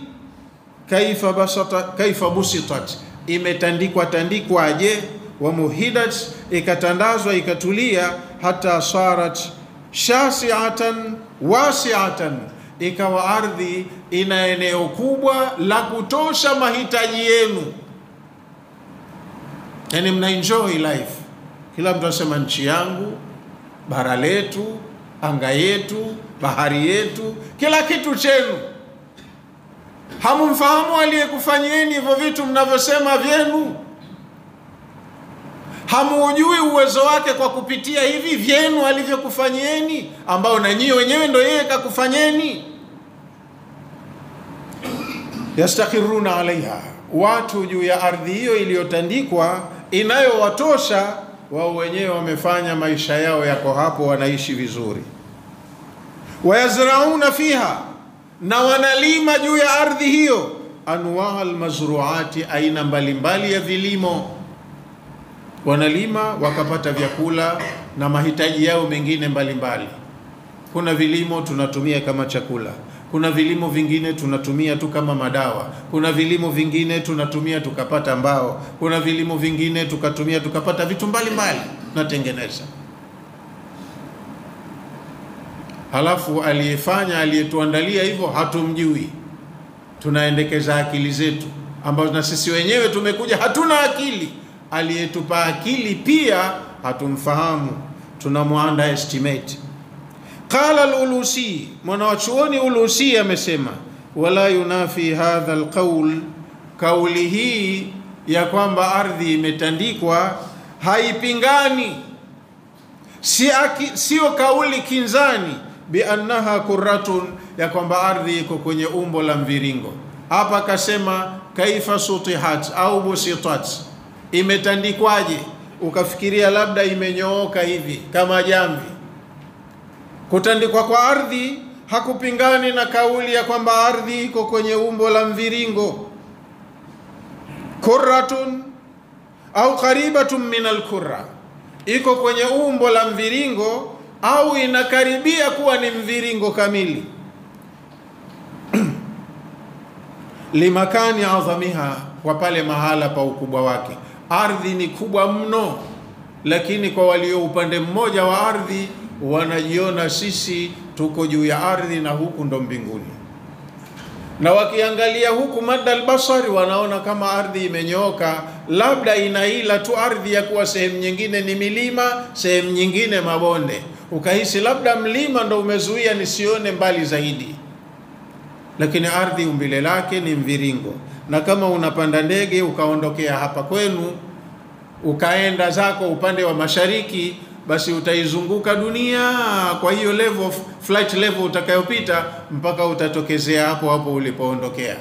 [SPEAKER 2] kaifa busitat, imetandikwa aje, wa muhidat, ikatandazwa ikatulia, hata sarat shasiatan wasiatan, ikawa ardhi ina eneo kubwa la kutosha mahitaji yenu. Yani mna enjoy life, kila mtu anasema nchi yangu, bara letu, anga yetu, bahari yetu, kila kitu chenu. Hamumfahamu aliyekufanyieni hivyo vitu mnavyosema vyenu? Hamuujui uwezo wake kwa kupitia hivi vyenu alivyokufanyieni, ambao na nyinyi wenyewe ndio yeye kakufanyeni. Yastakhiruna alaiha, watu juu ya ardhi hiyo iliyotandikwa inayowatosha wao wenyewe, wamefanya maisha yao yako hapo, wanaishi vizuri. Wayazrauna fiha, na wanalima juu ya ardhi hiyo, anwa almazruati, aina mbalimbali ya vilimo. Wanalima wakapata vyakula na mahitaji yao mengine mbalimbali. Kuna vilimo tunatumia kama chakula, kuna vilimo vingine tunatumia tu kama madawa, kuna vilimo vingine tunatumia tukapata mbao, kuna vilimo vingine tukatumia tukapata vitu mbalimbali tunatengeneza. Halafu aliyefanya, aliyetuandalia hivyo hatumjui, tunaendekeza akili zetu ambazo na sisi wenyewe tumekuja hatuna akili. Aliyetupa akili pia hatumfahamu, tunamuanda estimate. Qala al-Ulusi, mwanachuoni Ulusi amesema, wala yunafi hadha al-qawl, kauli hii ya kwamba ardhi imetandikwa haipingani, sio kauli kinzani, bi annaha kurratun, ya kwamba ardhi iko kwenye umbo la mviringo. Hapa akasema kaifa sutihat au busitat, imetandikwaje? Ukafikiria labda imenyooka hivi kama jamvi. Kutandikwa kwa ardhi hakupingani na kauli ya kwamba ardhi iko kwenye umbo la mviringo. Kurratun au qaribatun min al-kurra, iko kwenye umbo la mviringo au inakaribia kuwa ni mviringo kamili. Limakani adhamiha, kwa pale mahala pa ukubwa wake. Ardhi ni kubwa mno, lakini kwa walio upande mmoja wa ardhi wanajiona sisi tuko juu ya ardhi na huku ndo mbinguni, na wakiangalia huku madda albasari wanaona kama ardhi imenyooka, labda inaila tu ardhi ya kuwa sehemu nyingine ni milima, sehemu nyingine mabonde, ukahisi labda mlima ndo umezuia nisione mbali zaidi, lakini ardhi umbile lake ni mviringo. Na kama unapanda ndege ukaondokea hapa kwenu ukaenda zako upande wa mashariki, basi utaizunguka dunia kwa hiyo level, flight level utakayopita, mpaka utatokezea hapo hapo ulipoondokea.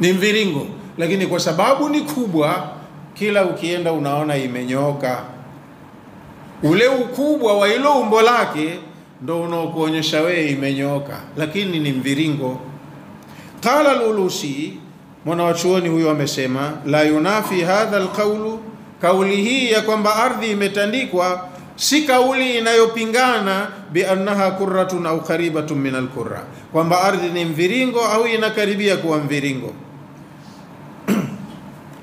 [SPEAKER 2] Ni mviringo, lakini kwa sababu ni kubwa, kila ukienda unaona imenyooka. Ule ukubwa wa ilo umbo lake ndo unaokuonyesha wewe imenyooka, lakini ni mviringo. Qala al-Ulusi, mwanachuoni huyo amesema, la yunafi hadha al-qawlu, kauli hii ya kwamba ardhi imetandikwa si kauli inayopingana bi annaha kurratun au qaribatun min al-kurra, kwamba ardhi ni mviringo au inakaribia kuwa mviringo.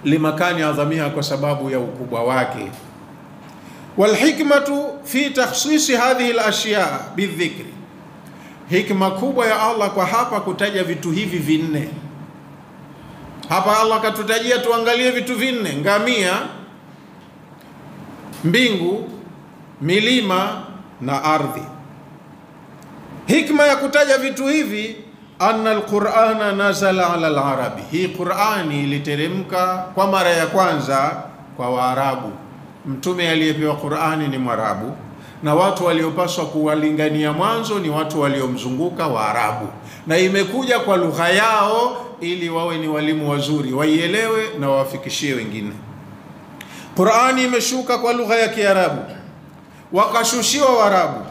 [SPEAKER 2] Limakani adhamiha, kwa sababu ya ukubwa wake. Wal hikmatu fi takhsisi hadhihi al-ashya bidhikri, hikma kubwa ya Allah kwa hapa kutaja vitu hivi vinne. Hapa Allah katutajia tuangalie vitu vinne: ngamia, mbingu, milima na ardhi. Hikma ya kutaja vitu hivi, anna alqur'ana nazala ala alarabi, hii Qur'ani iliteremka kwa mara ya kwanza kwa Waarabu. Mtume aliyepewa Qur'ani ni Mwarabu, na watu waliopaswa kuwalingania mwanzo ni watu waliomzunguka Waarabu, na imekuja kwa lugha yao ili wawe ni walimu wazuri, waielewe na wawafikishie wengine. Qur'ani imeshuka kwa lugha ya Kiarabu, wakashushiwa Waarabu.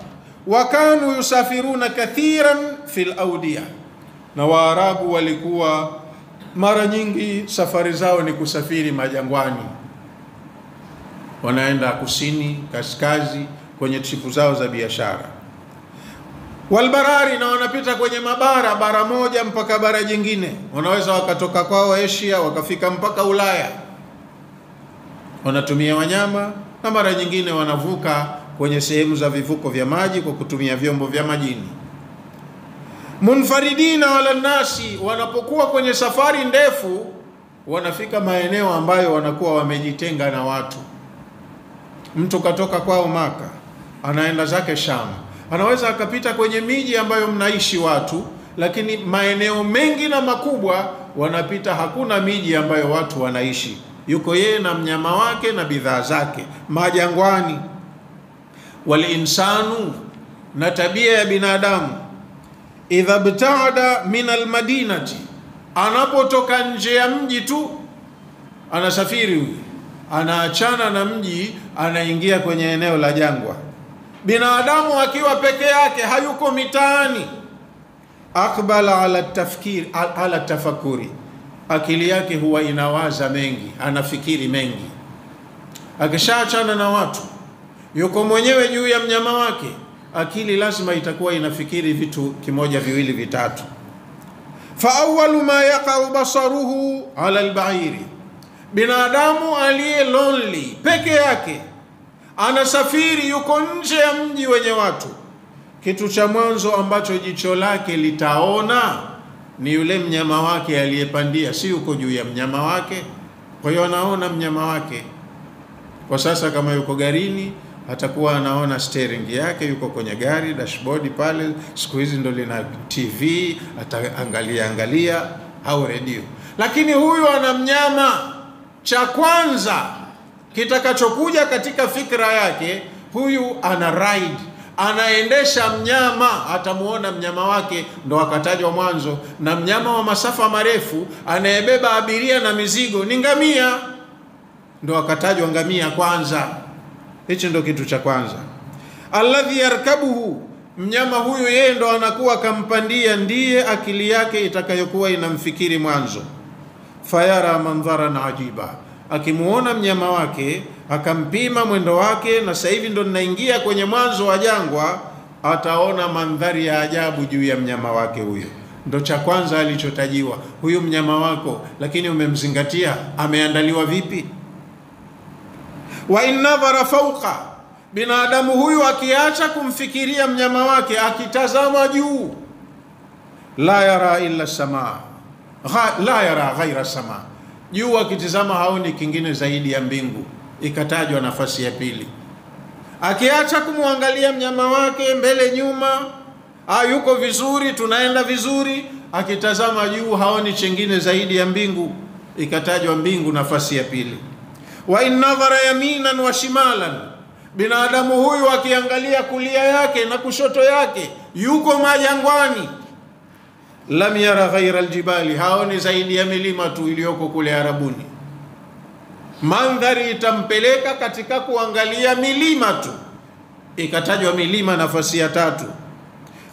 [SPEAKER 2] Wakanu yusafiruna kathiran fil awdiya, na Waarabu walikuwa mara nyingi safari zao ni kusafiri majangwani, wanaenda kusini, kaskazi kwenye tripu zao za biashara. Walbarari, na wanapita kwenye mabara, bara moja mpaka bara jingine. Wanaweza wakatoka kwao Asia wakafika mpaka Ulaya. Wanatumia wanyama, na mara nyingine wanavuka kwenye sehemu za vivuko vya maji kwa kutumia vyombo vya majini. Munfaridina wala nasi, wanapokuwa kwenye safari ndefu wanafika maeneo ambayo wanakuwa wamejitenga na watu. Mtu katoka kwao Maka anaenda zake Sham, anaweza akapita kwenye miji ambayo mnaishi watu, lakini maeneo mengi na makubwa wanapita hakuna miji ambayo watu wanaishi. Yuko yeye na mnyama wake na bidhaa zake majangwani. Walinsanu, na tabia ya binadamu, idha btaada min almadinati, anapotoka nje ya mji tu anasafiri, anaachana na mji, anaingia kwenye eneo la jangwa. Binadamu akiwa peke yake, hayuko mitaani, akbala ala tafkir, ala tafakuri, akili yake huwa inawaza mengi, anafikiri mengi. Akishaachana na watu, yuko mwenyewe juu ya mnyama wake, akili lazima itakuwa inafikiri vitu kimoja, viwili, vitatu. Fa awwalu ma yaqa'u basaruhu ala albairi, binadamu aliye lonely peke yake, anasafiri, yuko nje ya mji wenye watu, kitu cha mwanzo ambacho jicho lake litaona ni yule mnyama wake aliyepandia, si yuko juu ya mnyama wake. Kwa hiyo anaona mnyama wake. Kwa sasa kama yuko garini, atakuwa anaona steering yake, yuko kwenye gari, dashboard pale, siku hizi ndo lina TV, ataangalia au radio. Lakini huyu ana mnyama. Cha kwanza kitakachokuja katika fikra yake, huyu ana ride, anaendesha mnyama, atamuona mnyama wake, ndo akatajwa mwanzo. Na mnyama wa masafa marefu anayebeba abiria na mizigo ni ngamia, ndo akatajwa ngamia kwanza. Hicho ndo kitu cha kwanza. Alladhi yarkabuhu, mnyama huyu yeye ndo anakuwa kampandia, ndiye akili yake itakayokuwa inamfikiri mwanzo. Fayara mandharan ajiba, akimuona mnyama wake, akampima mwendo wake, na sasa hivi ndo ninaingia kwenye mwanzo wa jangwa, ataona mandhari ya ajabu juu ya mnyama wake. Huyo ndo cha kwanza alichotajiwa, huyu mnyama wako, lakini umemzingatia ameandaliwa vipi? Wa innadhara fawqa, binadamu huyu akiacha kumfikiria mnyama wake, akitazama juu, la yara illa samaa, la yara ghaira samaa, juu akitazama haoni kingine zaidi ya mbingu, ikatajwa nafasi ya pili. Akiacha kumwangalia mnyama wake mbele nyuma, yuko vizuri, tunaenda vizuri, akitazama juu haoni chengine zaidi ya mbingu, ikatajwa mbingu nafasi ya pili. Wa innadhara yaminan wa shimalan, binadamu huyu akiangalia kulia yake na kushoto yake, yuko majangwani. Lam yara ghaira aljibali, haoni zaidi ya milima tu iliyoko kule Arabuni. Mandhari itampeleka katika kuangalia milima tu, ikatajwa milima nafasi ya tatu.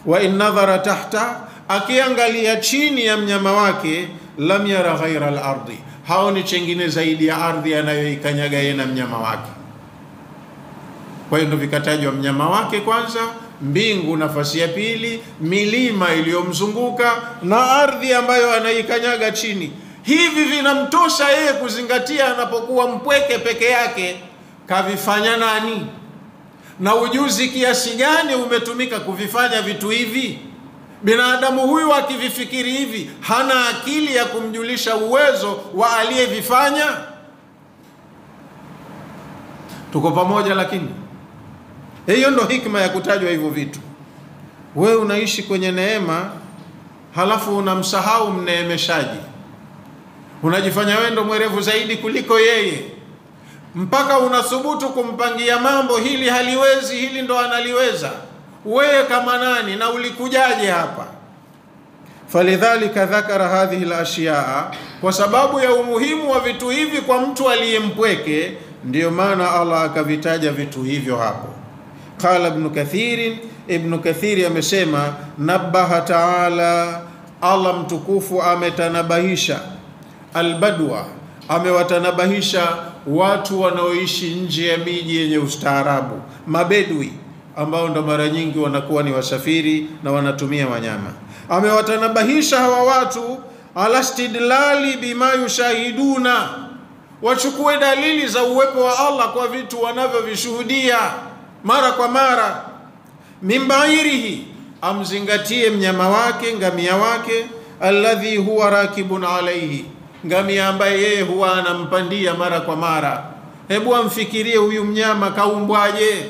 [SPEAKER 2] Wa innadhara tahta, akiangalia chini ya mnyama wake, lam yara ghaira alardi, haoni chengine zaidi ya ardhi anayoikanyaga yeye na mnyama wake. Kwa hiyo ndo vikatajwa mnyama wake kwanza, mbingu nafasi ya pili, milima iliyomzunguka, na ardhi ambayo anaikanyaga chini. Hivi vinamtosha yeye kuzingatia anapokuwa mpweke peke yake, kavifanya nani? Na ujuzi kiasi gani umetumika kuvifanya vitu hivi? Binadamu huyu akivifikiri hivi hana akili ya kumjulisha uwezo wa aliyevifanya? Tuko pamoja? Lakini hiyo ndo hikma ya kutajwa hivyo vitu. Wewe unaishi kwenye neema, halafu unamsahau mneemeshaji, unajifanya wewe ndo mwerevu zaidi kuliko yeye, mpaka unathubutu kumpangia mambo, hili haliwezi, hili ndo analiweza. Wewe kama nani na ulikujaje hapa? Falidhalika dhakara hadhihi al-ashyaa, kwa sababu ya umuhimu wa vitu hivi kwa mtu aliyempweke, ndio maana Allah akavitaja vitu hivyo hapo. Qala Ibn Kathir amesema, nabaha taala, Allah mtukufu ametanabahisha albadwa, amewatanabahisha watu wanaoishi nje ya miji yenye ustaarabu, mabedui ambao ndo mara nyingi wanakuwa ni wasafiri na wanatumia wanyama. Amewatanabahisha hawa watu ala istidlali bima yushahiduna, wachukue dalili za uwepo wa Allah kwa vitu wanavyovishuhudia mara kwa mara. Mimbairihi, amzingatie mnyama wake, ngamia wake, alladhi huwa rakibun alaihi, ngamia ambaye yeye huwa anampandia mara kwa mara. Hebu amfikirie huyu mnyama kaumbwaje.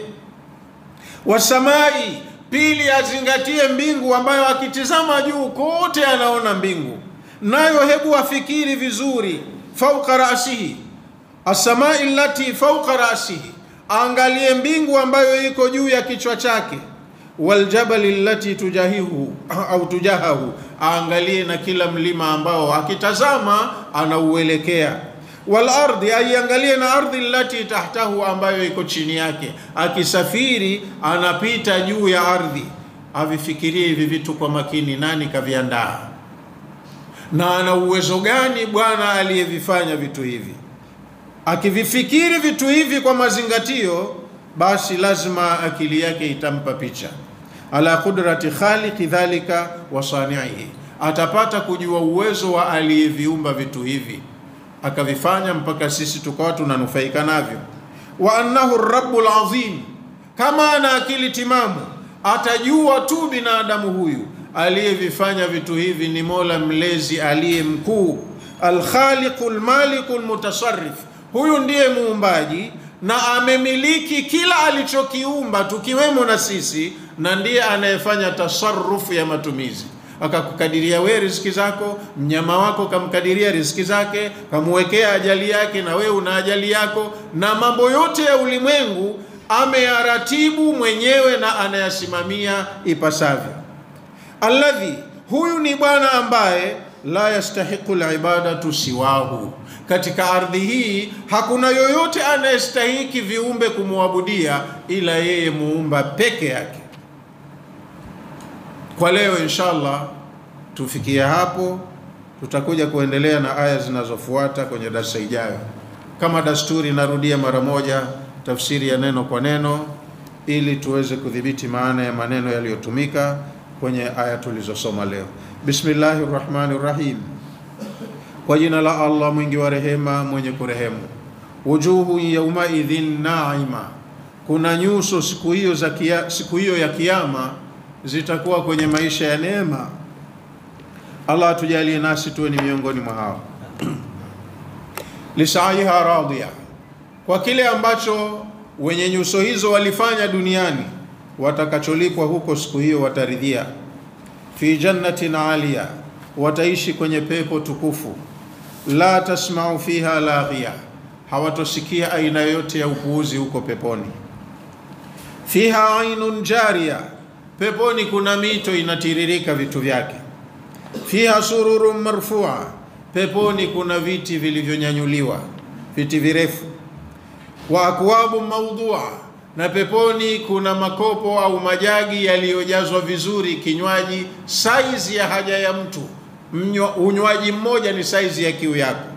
[SPEAKER 2] Wasamai, pili azingatie mbingu ambayo akitizama juu kote anaona mbingu, nayo hebu afikiri vizuri. Fauqa rasihi, as-samai allati fauqa rasihi, angalie mbingu ambayo iko juu ya kichwa chake. Waljabali allati tujahihu au tujahahu, angalie na kila mlima ambao akitazama anauelekea. Wal ardi, aiangalie na ardhi allati tahtahu, ambayo iko chini yake, akisafiri anapita juu ya ardhi. Avifikirie hivi vitu kwa makini, nani kaviandaa na ana uwezo gani bwana aliyevifanya vitu hivi. Akivifikiri vitu hivi kwa mazingatio, basi lazima akili yake itampa picha ala qudrati khaliqi dhalika wa sani'ihi, atapata kujua uwezo wa aliyeviumba vitu hivi akavifanya mpaka sisi tukawa tunanufaika navyo. Wa annahu rabbul azim, kama ana akili timamu atajua tu binadamu huyu aliyevifanya vitu hivi ni Mola mlezi aliye mkuu, al-khaliqul malikul mutasarrif, huyu ndiye muumbaji na amemiliki kila alichokiumba tukiwemo na sisi, na ndiye anayefanya tasarrufu ya matumizi. Akakukadiria wewe riziki zako, mnyama wako kamkadiria riziki zake, kamwekea ajali yake, na wewe una ajali yako, na mambo yote ya ulimwengu ameyaratibu mwenyewe na anayasimamia ipasavyo. Alladhi, huyu ni Bwana ambaye la yastahiqu al-ibadatu siwahu, katika ardhi hii hakuna yoyote anayestahiki viumbe kumwabudia ila yeye muumba peke yake. Kwa leo inshallah tufikia hapo, tutakuja kuendelea na aya zinazofuata kwenye darasa ijayo. Kama dasturi, narudia mara moja tafsiri ya neno kwa neno ili tuweze kudhibiti maana ya maneno yaliyotumika kwenye aya tulizosoma leo. Bismillahir Rahmanir Rahim, kwa jina la Allah mwingi wa rehema mwenye kurehemu. Wujuhu yawma idhin naima, kuna nyuso siku hiyo ya kiyama zitakuwa kwenye maisha ya neema. Allah atujalie nasi tuwe ni miongoni mwa hao. Lisaiha radhiya, kwa kile ambacho wenye nyuso hizo walifanya duniani, watakacholipwa huko siku hiyo wataridhia. Fi jannatin aliya, wataishi kwenye pepo tukufu. La tasma'u fiha laghiya, hawatosikia aina yote ya upuuzi huko peponi. Fiha ainun jariya, peponi kuna mito inatiririka vitu vyake. Fiha sururun marfu'a, peponi kuna viti vilivyonyanyuliwa, viti virefu. Wa akwabu mawdu'a, na peponi kuna makopo au majagi yaliyojazwa vizuri kinywaji, saizi ya haja ya mtu. Unywaji mmoja ni saizi ya kiu yako.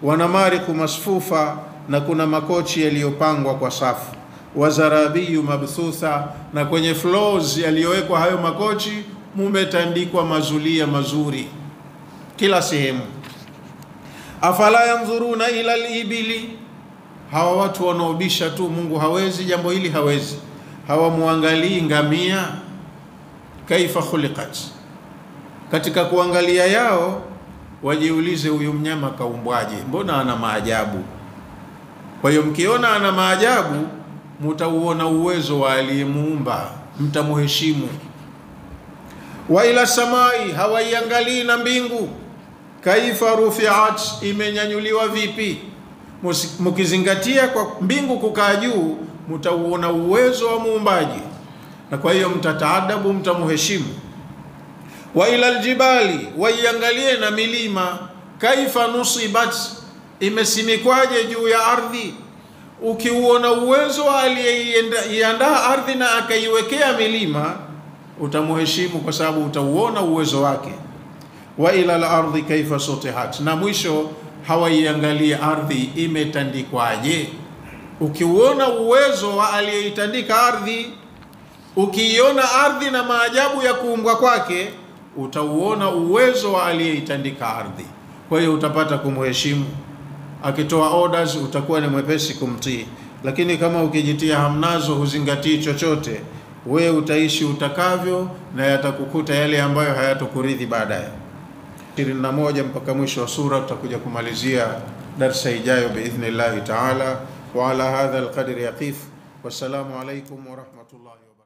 [SPEAKER 2] Wanamariku masfufa, na kuna makochi yaliyopangwa kwa safu. Wazarabiyu mabthutha, na kwenye floors yaliyowekwa hayo makochi mumetandikwa mazulia mazuri kila sehemu. Afala yanzuruna ila al-ibili, hawa watu wanaobisha tu Mungu hawezi jambo hili, hawezi, hawamuangalii ngamia. kaifa khuliqat, katika kuangalia yao wajiulize huyu mnyama kaumbwaje, mbona ana maajabu. Kwa hiyo mkiona ana maajabu, mtauona uwezo wa aliyemuumba, mtamuheshimu. Wa ila samai, hawaiangalii na mbingu, kaifa rufiat, imenyanyuliwa vipi. Mkizingatia kwa mbingu kukaa juu, mtauona uwezo wa muumbaji, na kwa hiyo mtataadabu, mtamuheshimu. Wa ila aljibali, waiangalie na milima, kaifa nusibat, imesimikwaje juu ya ardhi. Ukiuona uwezo aliyeiandaa ardhi na akaiwekea milima, utamuheshimu kwa sababu utauona uwezo wake. Wa ila al-ardhi kaifa sutihat, na mwisho hawaiangalie ardhi imetandikwaje. Ukiuona uwezo wa aliyeitandika ardhi, ukiiona ardhi na maajabu ya kuumbwa kwake, utauona uwezo wa aliyeitandika ardhi. Kwa hiyo utapata kumheshimu. Akitoa orders utakuwa ni mwepesi kumtii, lakini kama ukijitia hamnazo, huzingatii chochote, we utaishi utakavyo na yatakukuta yale ambayo hayatokuridhi baadaye. 21 mpaka mwisho wa sura tutakuja kumalizia darasa ijayo biidhnillah taala. Wa ala hadha alqadri yaqif. Wassalamu alaykum wa rahmatullahi wa barakatuh.